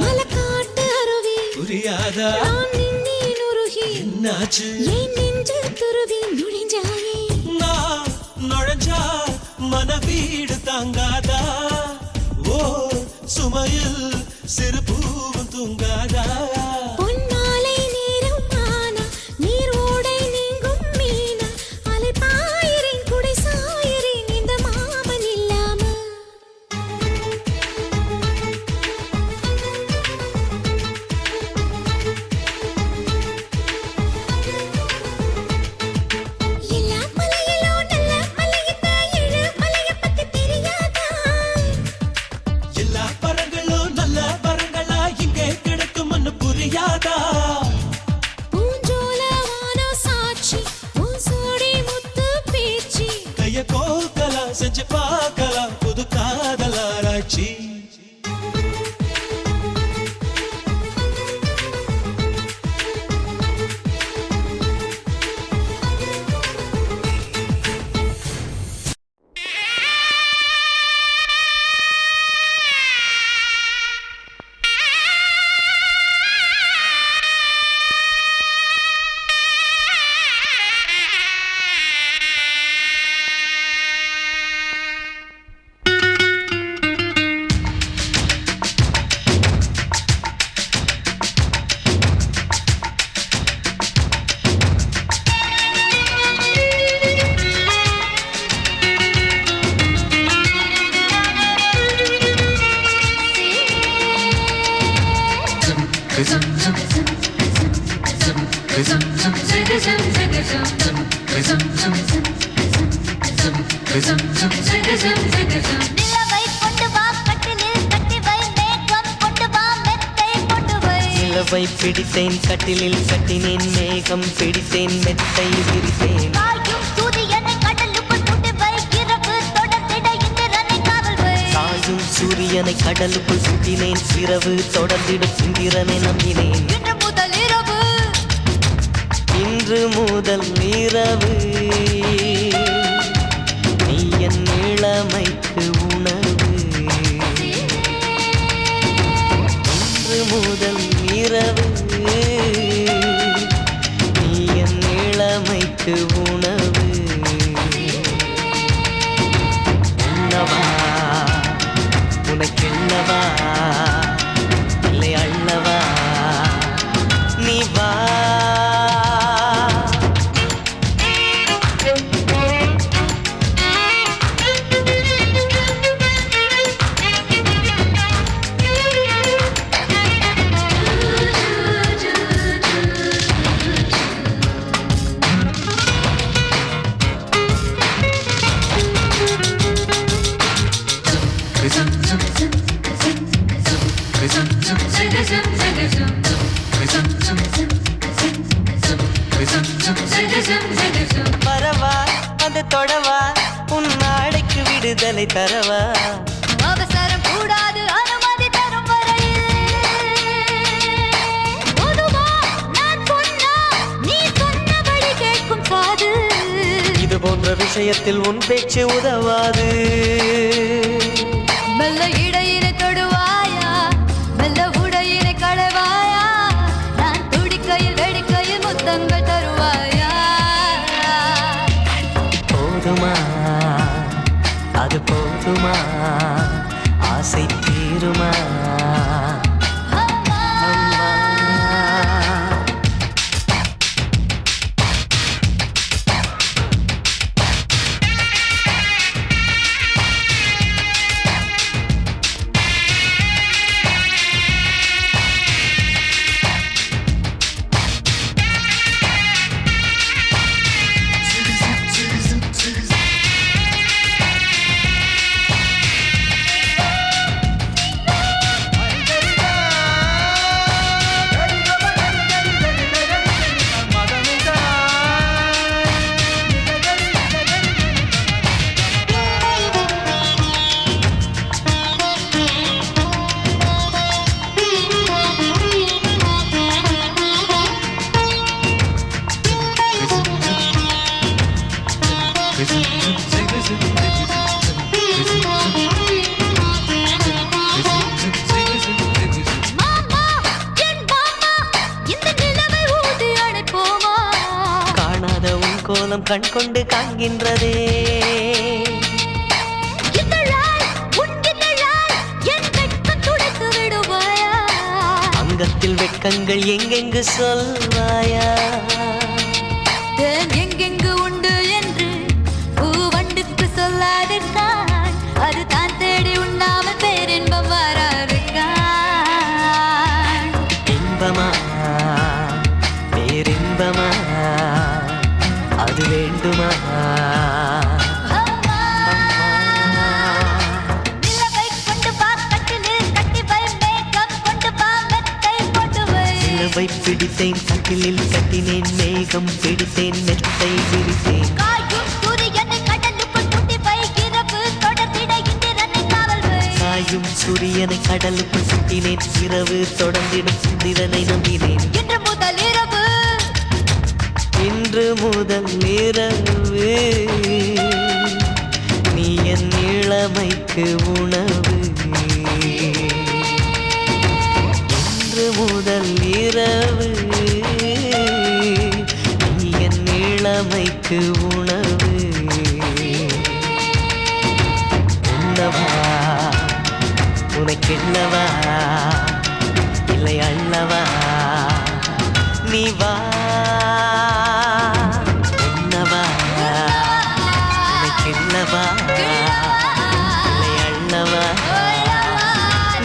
மலக்காட்டு அருவி புரியாதா என்னாச்சு என் நெஞ்சு துருவி நுழைஞ்சாயே நான் நுழைஞ்சா மன வீடு தாங்காதா ஓ சுமையில் சிறு பூவும் தூங்காதா பொன்மாலை நேரம் ஆனா நீர் ஓடை நீங்கும் மீனா அலை பாயிரின் குடை சாயிரின் இந்த மாமன் இல்லாம செஞ்சு பார்க்கலாம் புது காதல் ஆராய்ச்சி நிலவை கொண்டு வா கட்டிலில் கட்டி வை மேகம் கொண்டு வா மெத்தை கொண்டு வை நிலவை பிடித்தேன் கட்டிலில் கட்டினேன் மேகம் பிடித்தேன் மெத்தை விரித்தேன் காயும் சூரியனை கடலுக்குள் சுட்டினேன் இரவு தொடர்ந்திடும் சுந்திரனை நம்பினேன் இன்று முதல் இரவு நீ என் இளமைக்கு உணவு இன்று முதல் இரவு நீ என் இளமைக்கு உணவு உண்ணவா உனக்கென்னவா இல்லை அள்ளவா நீ வா வரவா அது தொடவா உன் நாளைக்கு விடுதலை தரவா அவசரம் கூடாது அனுமதி தரும் வரையில் பொதுவா நான் சொன்னா நீ சொன்னபடி கேட்கும் காது இது போன்ற விஷயத்தில் உன் பேச்சு உதவாது மெல்ல இடையினை தொடுவாயா மெல்ல உடையினை களைவாயா நான் துடிக்கையில் வெடிக்கையில் முத்தங்கள் தருவாயா போதுமா அது போதுமா ஆசை தீருமா அம்மா மாமா என் மாமா இந்த நிலவை ஊதி அணைப்போமா காணாத உன் கோலம் கண் கொண்டு காண்கின்றதே இதழாய் உன் இதழாய் என் வெட்கம் துடைத்து விடுவாயா அங்கத்தில் வெட்கங்கள் எங்கெங்கு சொல்வாயா தேன் எங்கெங்கு உண்டு என்று பூவண்டுக்கு சொல்லாதிருக்காய் அது தான் தேடி உண்ணாமல் பேரின்பம் வராதிருக்காய் இன்பமா பேரின்பமா அது வேண்டுமா அம்மா நிலவை கொண்டு வா கட்டிலில் கட்டி வை மேகம் கொண்டு வா மெத்தை போட்டு வை நிலவை பிடித்தேன் கட்டிலில் கட்டினேன் மேகம் பிடித்தேன் மெத்தை விரித்தேன் காயும் சூரியனை கடலுக்குள் கூட்டி வை இரவு தொடர்ந்திட இந்திரனை காவல் வை சாயும் சூரியனை கடலுக்குள் சுட்டினேன் இரவு தொடர்ந்திடும் சுந்திரனை நம்பினேன் இன்று முதல் இரவு இன்று முதல் இரவு நீ என் இளமைக்கு உணவு இன்று முதல் இரவு நீ என் இளமைக்கு உணவு உண்ணவா உனக்கென்னவா இல்லை அள்ளவா நீ வா உண்ணவா உனக்கென்னவா இல்லை அள்ளவா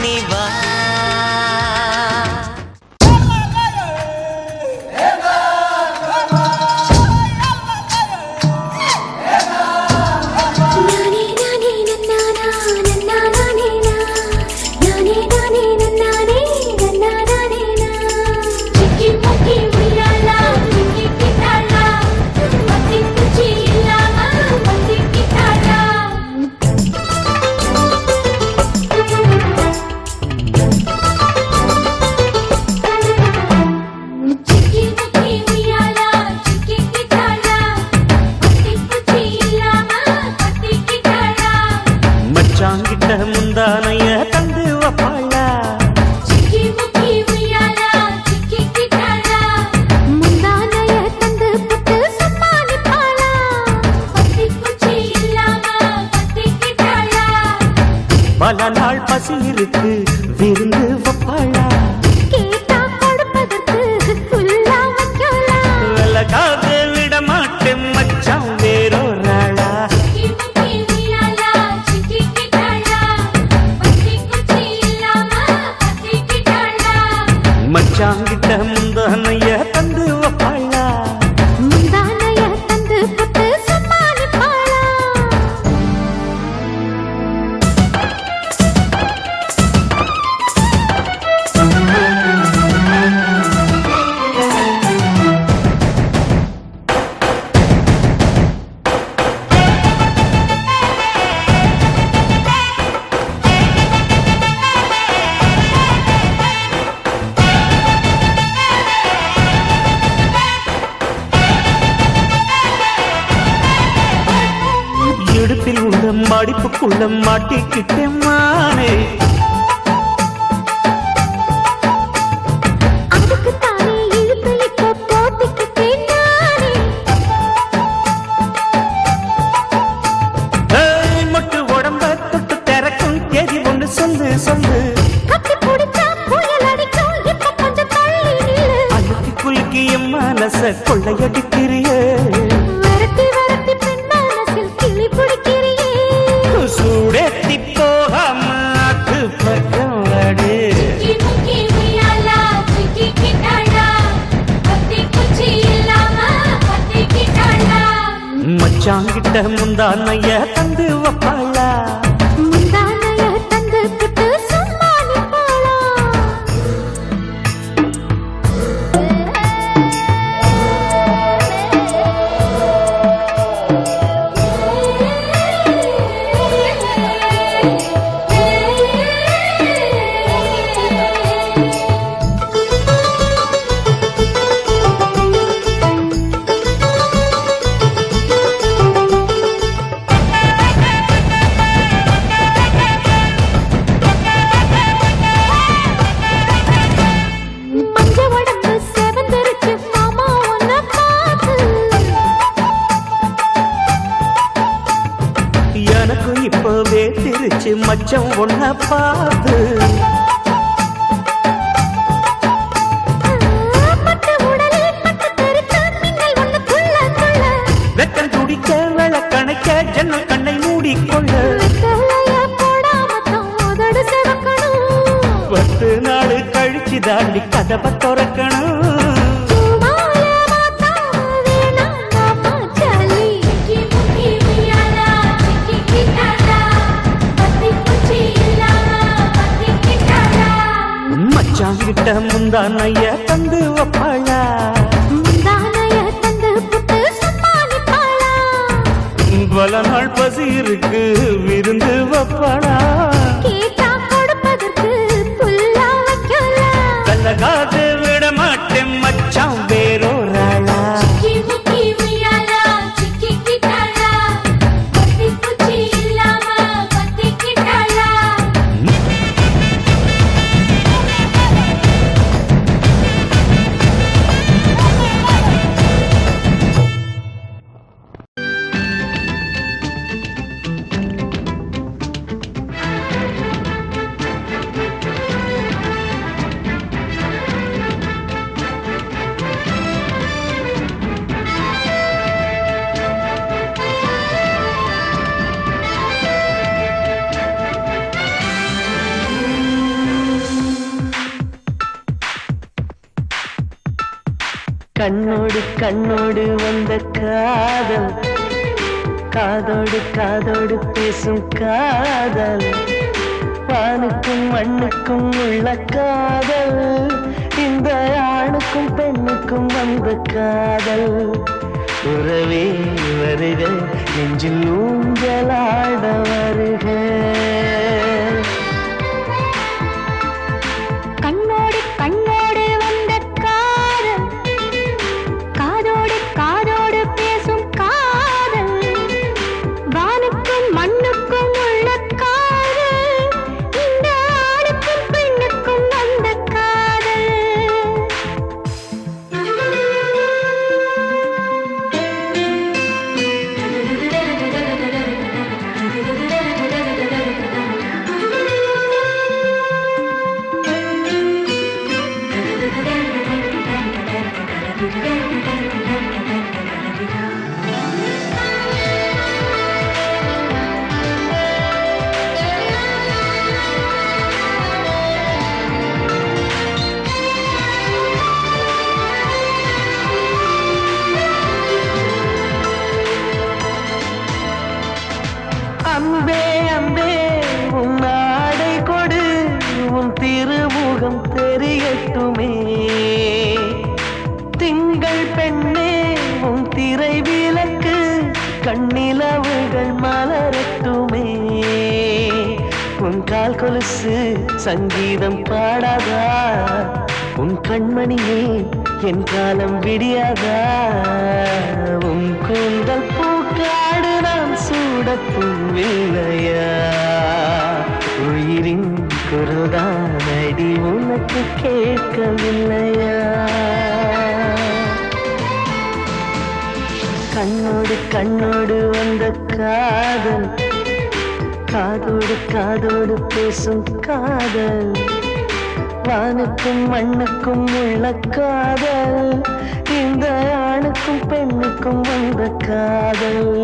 நீ வா நானே நானே நன்னானா நன்னானே நா நானே நானே நன்னானே நன்னானே நா கிக்கி புக்கி உய்யால பசி இருக்கு விருந்து வப்பாளா கேட்டா கொடுப்பதற்கு புல்லா வைக்கலாம் விலகாத விட மாட்டேன் மச்சான் வேறொரு ஆளா மச்சாங்கிட்ட முந்தானைய தந்து வப்பாளா முந்தானைய தந்து புட்டு சமாளிப்பாளா இடுப்பில் உள்ள மடிப்புக்குள்ள மாட்டிக்கிட்டேன் மானே அதுக்கு தானே இழுத்து இப்போ போத்திக்கிட்டேன் நானே மொட்டு உடம்ப தொட்டு திறக்கும் தேதி ஒன்று சொல்லு சொல்லு கட்டி பிடிச்சா புயல் அடிக்கும் இப்ப கொஞ்சம் தள்ளி நில்லு அழுத்தி குலுக்கி என் மனச கொள்ளையடிக்கிறியே வரட்டி வரட்டி பெண் மனசில் கிளி பிடிக்கிறியே சூடேத்தி போகாம அது பக்கம் அடு மச்சாங்கிட்ட முந்தானைய தந்து வப்பாளா முந்தானைய தந்து புட்டு சமாளிப்பாளா மஞ்ச உடம்பு செவந்திருச்சு மாமா உன்னை பார்த்து எனக்கு இப்பவே திருச்சு மச்சம் ஒன்ன பார்த்து பட்டு உடலில் பட்டு தெரித்த மின்னல் ஒன்று துள்ள துள்ள வெக்கம் துடிக்க விளக்கணைக்க ஜன்னல் கண்ணை மூடிக்கொள்ள வெத்தலைய போடாமத்தான் உதடு சிவக்கணும் 10 நாள் கழிச்சு தாண்டி கதவை திறக்கணும் பூமால மாத்தாம வேணாம் மாமா ஜாலி மச்சாங்கிட்ட முந்தானைய தந்து வப்பாளா முந்தானைய தந்து புட்டு சமாளிப்பாளா பல நாள் பசி இருக்கு விருந்து வப்பாளா கேட்டா கொடுப்பதற்கு புல்லா வைக்கலாம் கலகாது விட மாட்டேன் மச்சான் வேறொரு ஆளா கண்ணோடு கண்ணோடு வந்த காதல் காதோடு காதோடு பேசும் காதல் வானுக்கும் மண்ணுக்கும் உள்ள காதல் இந்த ஆணுக்கும் பெண்ணுக்கும் வந்த காதல் உறவே வருக நெஞ்சில் ஊஞ்சலாட வருக கண்ணோடு கண்ணோடு வந்த காதல் காதோடு காதோடு பேசும் காதல் வானுக்கும் மண்ணுக்கும் உள்ள காதல் இந்த ஆணுக்கும் பெண்ணுக்கும் வந்த காதல் கண்ணிலவுகள் மலரட்டுமே உன் கால் கொலுசு சங்கீதம் பாடாதா உன் கண்மணியே என் காலம் விடியாதா உன் கூந்தல் பூக்காடு நான் சூடப்பூவில்லையா உயிரின் குரல்தான் அடி உனக்கு கேட்கவில்லையா கண்ணோடு கண்ணோடு வந்த காதல் காதோடு காதோடு பேசும் காதல் வானுக்கும் மண்ணுக்கும் உள்ள காதல் இந்த ஆணுக்கும் பெண்ணுக்கும் வந்த காதல்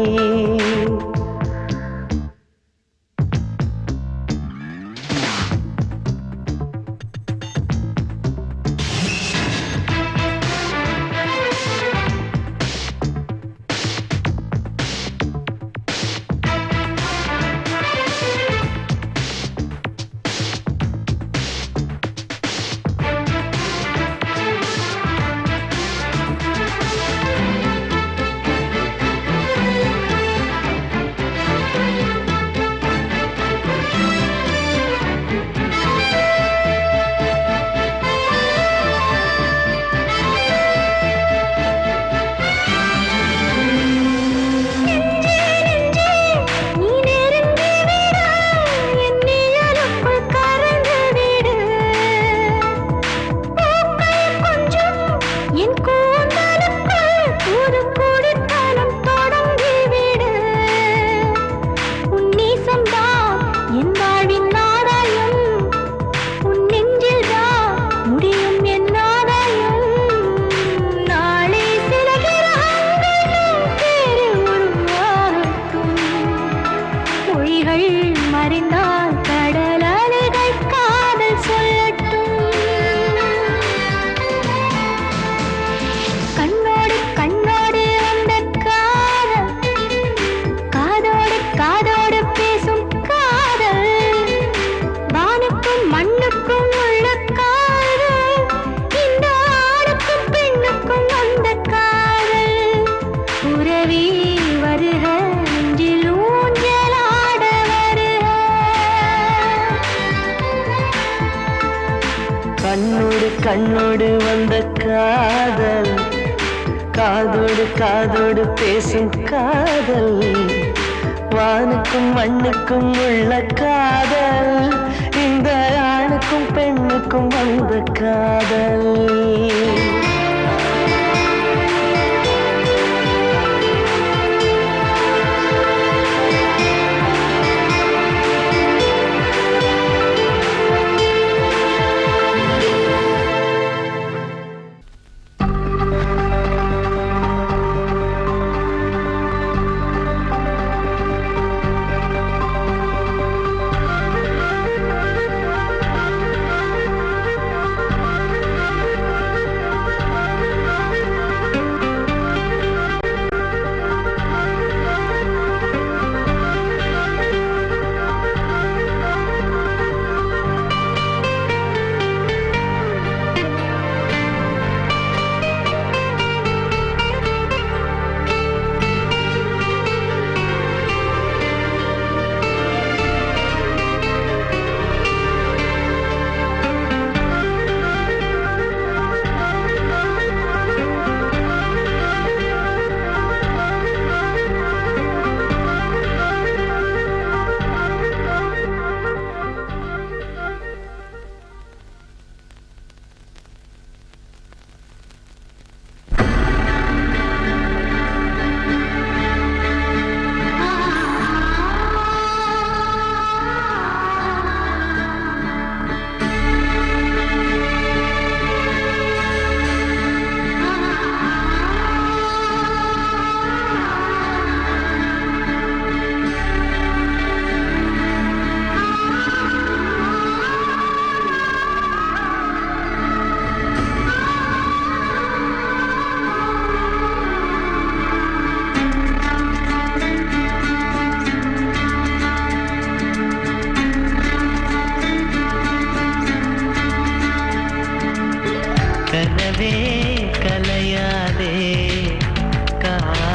கண்ணோடு வந்த காதல் காதோடு காதோடு பேசும் காதல் வானுக்கும் மண்ணுக்கும் உள்ள காதல் இந்த ஆணுக்கும் பெண்ணுக்கும் வந்த காதல்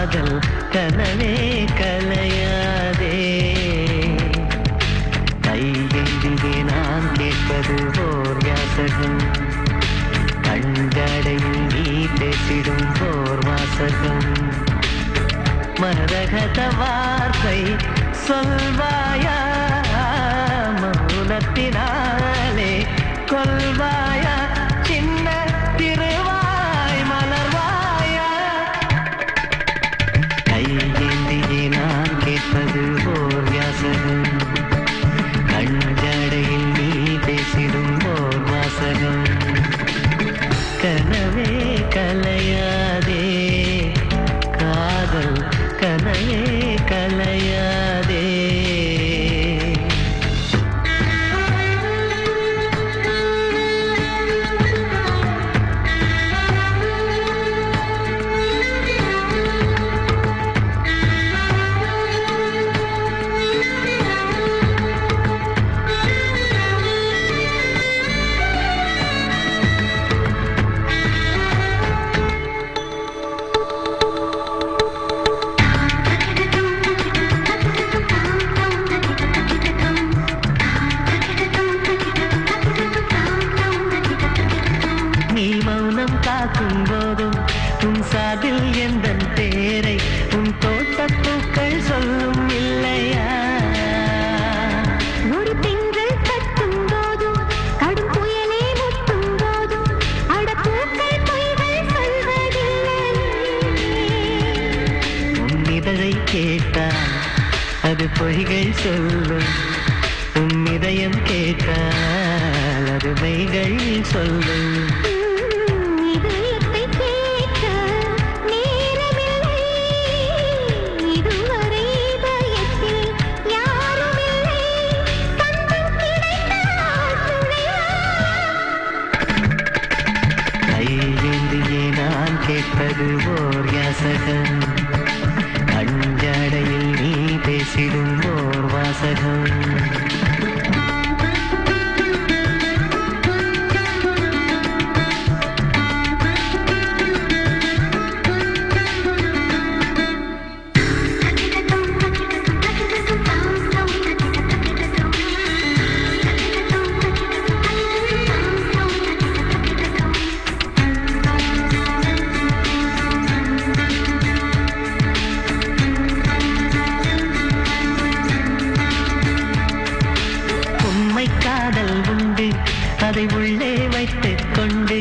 காதல் கனவே கலையாதே கையெழுதியே நான் கேட்பது ஓர் யாசகம் கண்கடையில் நீ பேசிடும் ஓர் வாசகம் மரகத வார்த்தை சொல்வாயா மௌனத்தினாலே கொல்வாயா சின்ன திருவாய் மலர்வாயா கையேந்தியே நான் கேட்பது ஓர் யாசகம் கண்ஜடையில் நீ பேசிடும் ஓர் வாசகம் கனவே கலையாதே காதல் கனவே கலையாதே நீ மௌனம் காக்கும் போதும் உன் சாதில் எந்த பேரை உன் தோட்டப்பூக்கள் சொல்லும் இல்லையா ஒரு திங்கள் கட்டும் போதும் கடும் புயலே முட்டும் போதும் அடப்பூக்கள் பொய்கள் சொல்வதில்லை உன் இதழை கேட்டால் அது பொய்கள் சொல்லும் உன் இதயம் கேட்டால் அது மெய்கள் சொல்லும் இதயத்தை கேட்க நேரமில்லை இதுவரை இதயத்தில் யாருமில்லை தந்தம் கிடைத்தால் கையேந்தியே நான் கேட்பது ஓர் யாசகம் கண்ஜடையில் நீ பேசிடும் ஓர் வாசகம் காதல் உண்டு அதை உள்ளே வைத்துக் கொண்டு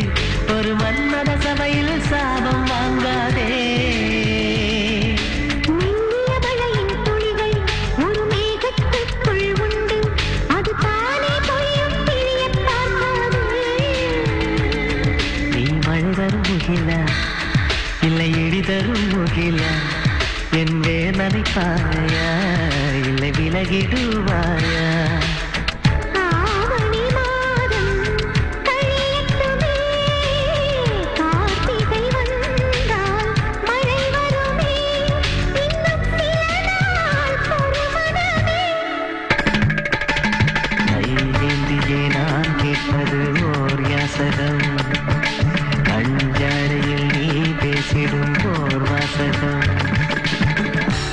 ஒரு மன்மத சபையில் சாபம் வாங்காதே மெல்லிய மழையின் துளிகள் ஒரு மேகத்துக்குள் உண்டு அது தானே பொழியும் பிரியப் பார்க்காது நீ மழை தரும் முகிலா இல்லை இடி தரும் முகிலா என் வேதனை பாயா இல்லை விலகிடுவாயா ஆவணி மாதம் கழியட்டுமே கார்த்திகை வந்தால் மழை வருமே இன்னும் சில நாள் பொறுமனமே கையேந்தியே நான் கேட்பது ஓர் யாசகம் கண்ஜடையில் நீ பேசிடும் ஓர் வாசகம்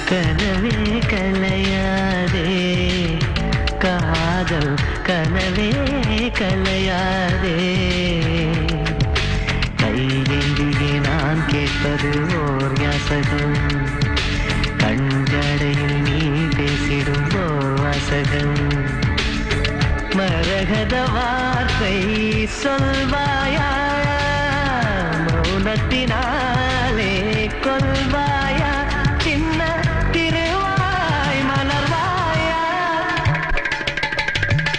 கனவே கலையாதே காதல் கனவே கலையாதே கையேந்தியே நான் கேட்பது ஓர் யாசகம் கண்ஜடையில் நீ பேசிடும் ஓர் வாசகம் மரகத வார்த்தை சொல்வாயா மௌனத்தினாலே கொல்வாயா சின்ன திருவாய் மலர்வாயா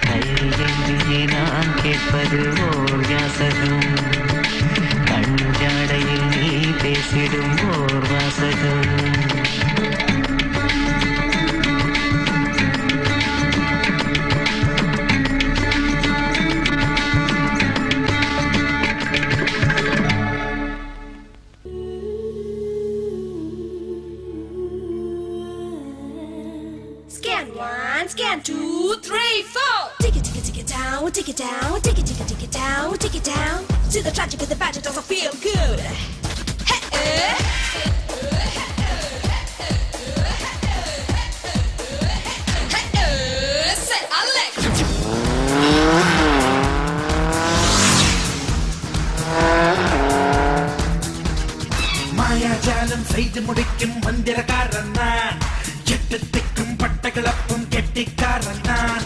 கையெழுதியே நான் கேட்பது ஓர் யாசகம் கண்ஜாடையில் நீ பேசிடும் ஓர் வாசகம் Scan 1, scan 2, 3, 4. Take it, take it, take it down, take it down, take it, take it, take it down, take it down. To the tragic with the bad, it doesn't feel good. Hey, முடிக்கும் மந்திரக்காரன் நான், எட்டு திக்கும் பட்ட கிளப்பும் கெட்டிக்காரன் நான்.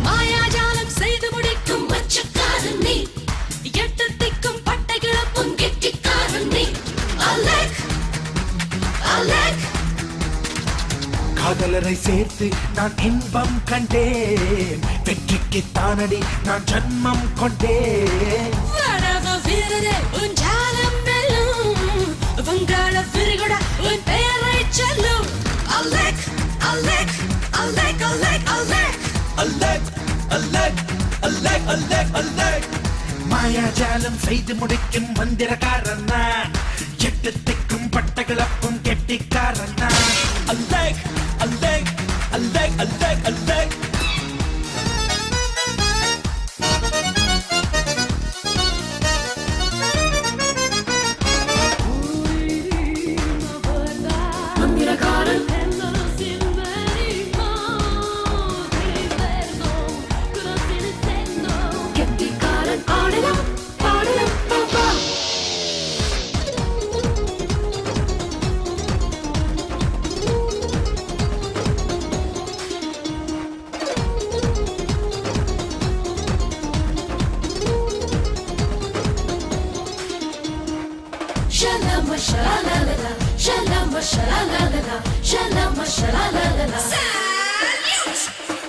மாயாஜாலம் செய்து முடிக்கும் மச்சக்காரன் நீ, எட்டு திக்கும் பட்டை கிளப்பும் கெட்டிக்காரன் நீ. அலெக் அலெக் காதலரை சேர்த்து நான் இன்பம் கண்டேன், வெற்றிக்கு தானடி நான் ஜன்மம் கொண்டேன். வடவ வீரரே உன் ஜாலம் வெல்லும், வங்காள விரிகுடா உன் பெயரை சொல்லும். அலெக் அலெக் அலெக் அலெக் அலெக் அலெக் அலெக் அலெக் அலெக் அலெக். மாயாஜாலம் செய்து முடிக்கும் மந்திரக்காரன் நான், எட்டு திக்கும் பட்ட கிளப்பும் கெட்டிக்காரன் நான். அலெக் அலெக் அலெக் அலெக் அலெக். மந்திரக்காரன் கெட்டிக்காரன் ஆடலாம் பாடலாம் பாப்பா. Shalama shalalala, shalama shalalala, shalama shalalala. Salute!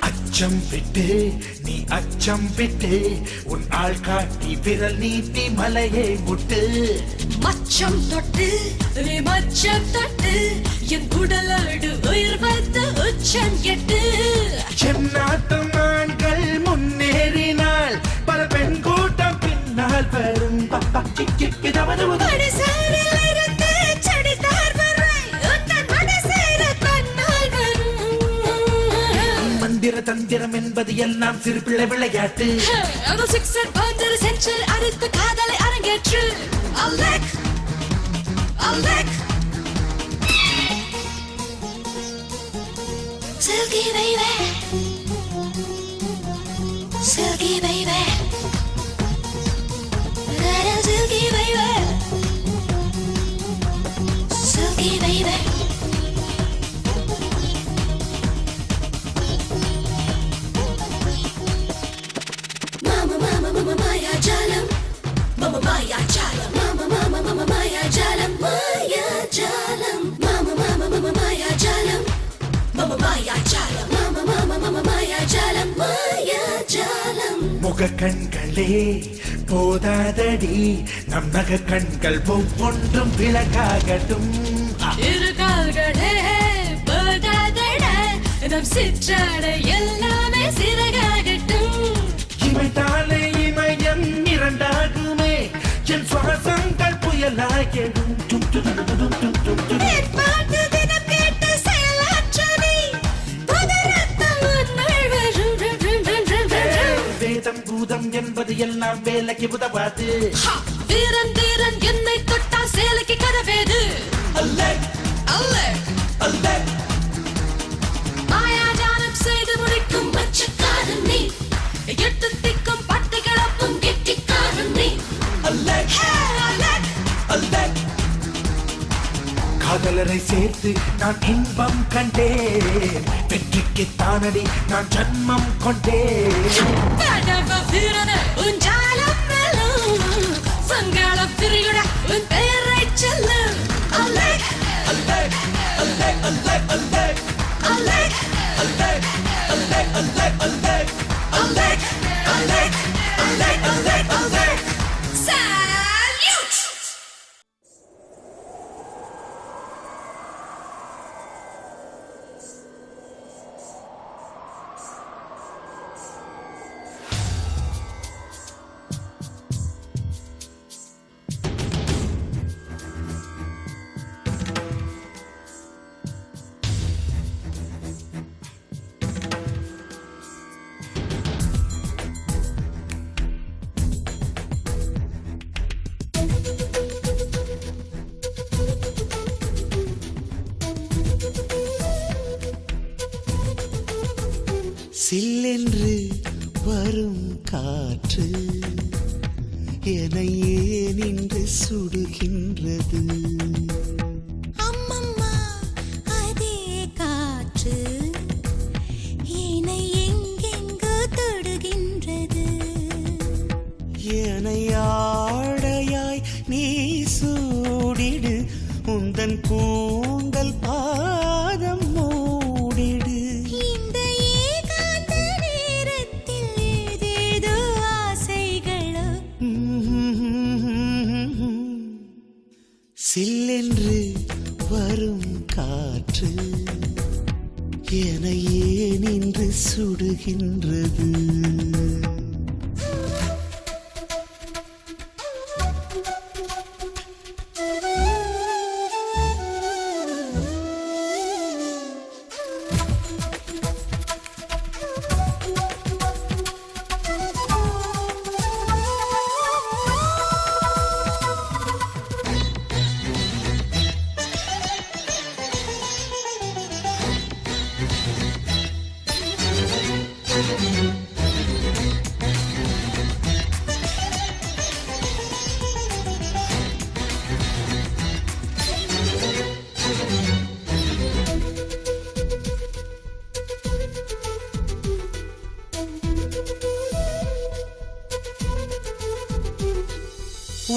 அச்சம் விட்டு நீ அச்சம் விட்டு, உன் ஆள் காட்டி விரல் நீட்டி மலையை முட்டு. மச்சம் தொட்டு நீ மச்சம் தொட்டு, என் உடலோடு உயிர் வைத்து உச்சம் கெட்டு. என் நாட்டு ஆண்கள் முன்னேறினால் பல பெண் கூட்டம் பின்னால் வரும். மடிசேரிலிருந்து செடித்தார் வரை உந்தன் மடிசேர தன்னால் வரும். மந்திர தந்திரம் என்பது எல்லாம் சிறு பிள்ளை விளையாட்டு. அது சிக்ஸர் பவுண்டர் சென்ச்சர் அடித்து காதலை அரங்கேற்று. அலெக் அலெக் Silky baby, silky baby, silky baby, silky baby. Mama, mama, mama, maya jalam, mama, maya jalam, mama, mama, mama, maya jalam, maya jalam, mama, mama, mama, maya jalam. Mama Maya Jalam, Mama Mama Mama Maya Jalam, Maya Jalam. முக கண்களே போதாதடி, நம் நக கண்கள் ஒவ்வொன்றும் விளக்காகட்டும். இரு கால்களே போதாதட, நம் சிற்றாடை எல்லாமே சிறகாகட்டும். இமைத்தாலே இமயம் இரண்டாகுமே, என் சுவாசங்கள் புயலாகிடும். ஏற்பாட்டு தினம் கேட்டு செயலாற்ற நீ, புது ரத்தம் உன்னுள் வரும். வேதம் பூதம் என்பது எல்லாம் வேலைக்கு உதவாது. வீரன் தீரன் என்னை தொட்டால் சேலைக்கு கதவேது. அலெக் அலெக் அலெக். மாயாஜாலம் செய்து முடிக்கும் மச்சக்காரன் நீ, எட்டு திக்கும் பட்டை கிளப்பும் கெட்டிக்காரன் நீ. அலெக் அலெக் அலெக். காதலரை சேர்த்து நான் இன்பம் கண்டேன், வெற்றிக்கு தானடி நான் ஜன்மம் கொண்டேன். வடவ வீரனே உன் ஜாலம் வெல்லும், வங்காள விரிகுடா உன் பெயரை சொல்லும். அலெக் அலெக் அலெக் அலெக் அலெக் அலெக் அலெக் அலெக் அலெக் அலெக் அலெக் அலெக் அலெக் அலெக் அலெக். Salute! சில்லென்று வரும் காற்று எனையே நின்று சுட சுடுகின்றது. அம்மம்மா அதே காற்று என்னை எங்கெங்கோ தொடுகின்றது. என்னை ஆடையாய் நீ சூடிடு, உந்தன் கூந்தல் பாதம் மூடிடு. இந்த ஏகாந்த நேரத்தில் ஏதேதோ ஆசைகளோ. சில்லென்று வரும் காற்று என்னை ஏன் இன்று சுடுகின்றது.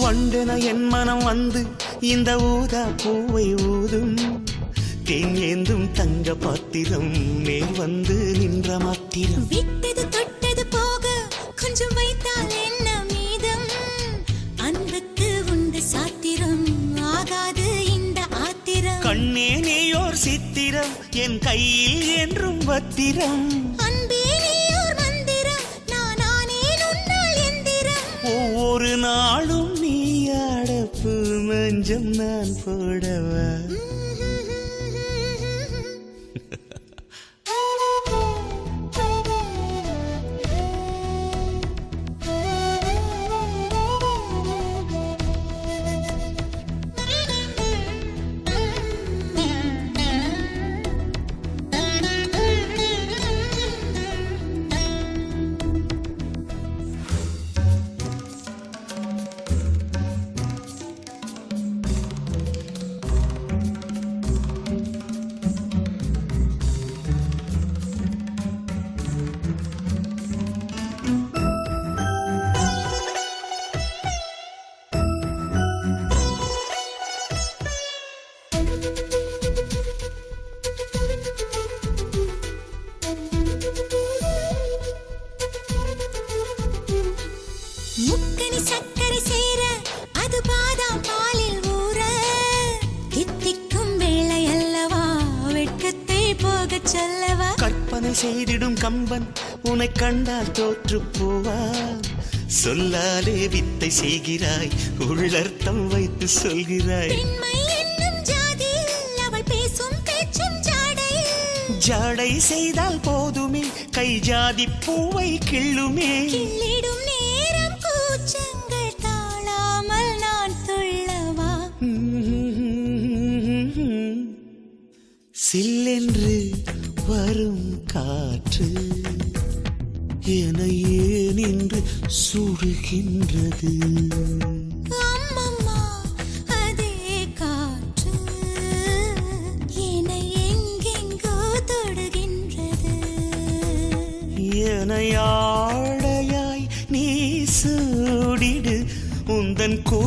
வண்டென என் மனம் வந்து இந்த ஊதா பூவை ஊதும், தேன் ஏந்தும் தங்க பாத்திரம் மேல் வந்து நின்ற மாத்திரம். விட்டது தொட்டது போக கொஞ்சம் வைத்தால் என்ன மீதம்? அன்புக்கு உண்டு சாத்திரம் ஆகாது இந்த ஆத்திரம். கண்ணே நீயோர் சித்திரம் என் கையில் என்றும் பத்திரம். அன்பே நீயோர் மந்திரம் நான் ஆனேன் உன்னால் எந்திரம். ஒவ்வொரு நாளும் நீ அடப்பு மஞ்சம் நான் போடவா? முக்கனி சக்கரை சேர அது பாதாம் பாலில் ஊற, தித்திக்கும் வேளை அல்லவா வெட்கத்தை போகச் சொல்லவா? கற்பனை செய்திடும் கம்பன் உன்னை கண்டால் தோற்று போவா. சொல்லாலே வித்தை செய்கிறாய், உள்ளர்த்தம் வைத்து சொல்கிறாய். பெண்மை என்னும் ஜாதியில் அவள் பேசும் பேச்சும் ஜாடையில். ஜாடை செய்தால் போதுமே கை ஜாதி பூவை கிள்ளுமே. கிள்ளிடும் நேரம் கூச்சங்கள் தாழாமல் நான் துள்ளவா? சில்லென்று வரும் காற்று என்னை ஏன் இன்று சுடுகின்றது. அம்மம்மா அதே காற்று என்னை எங்கெங்கோ தொடுகின்றது. என்னை ஆடையாய் நீ சூடிடு, உந்தன் கூ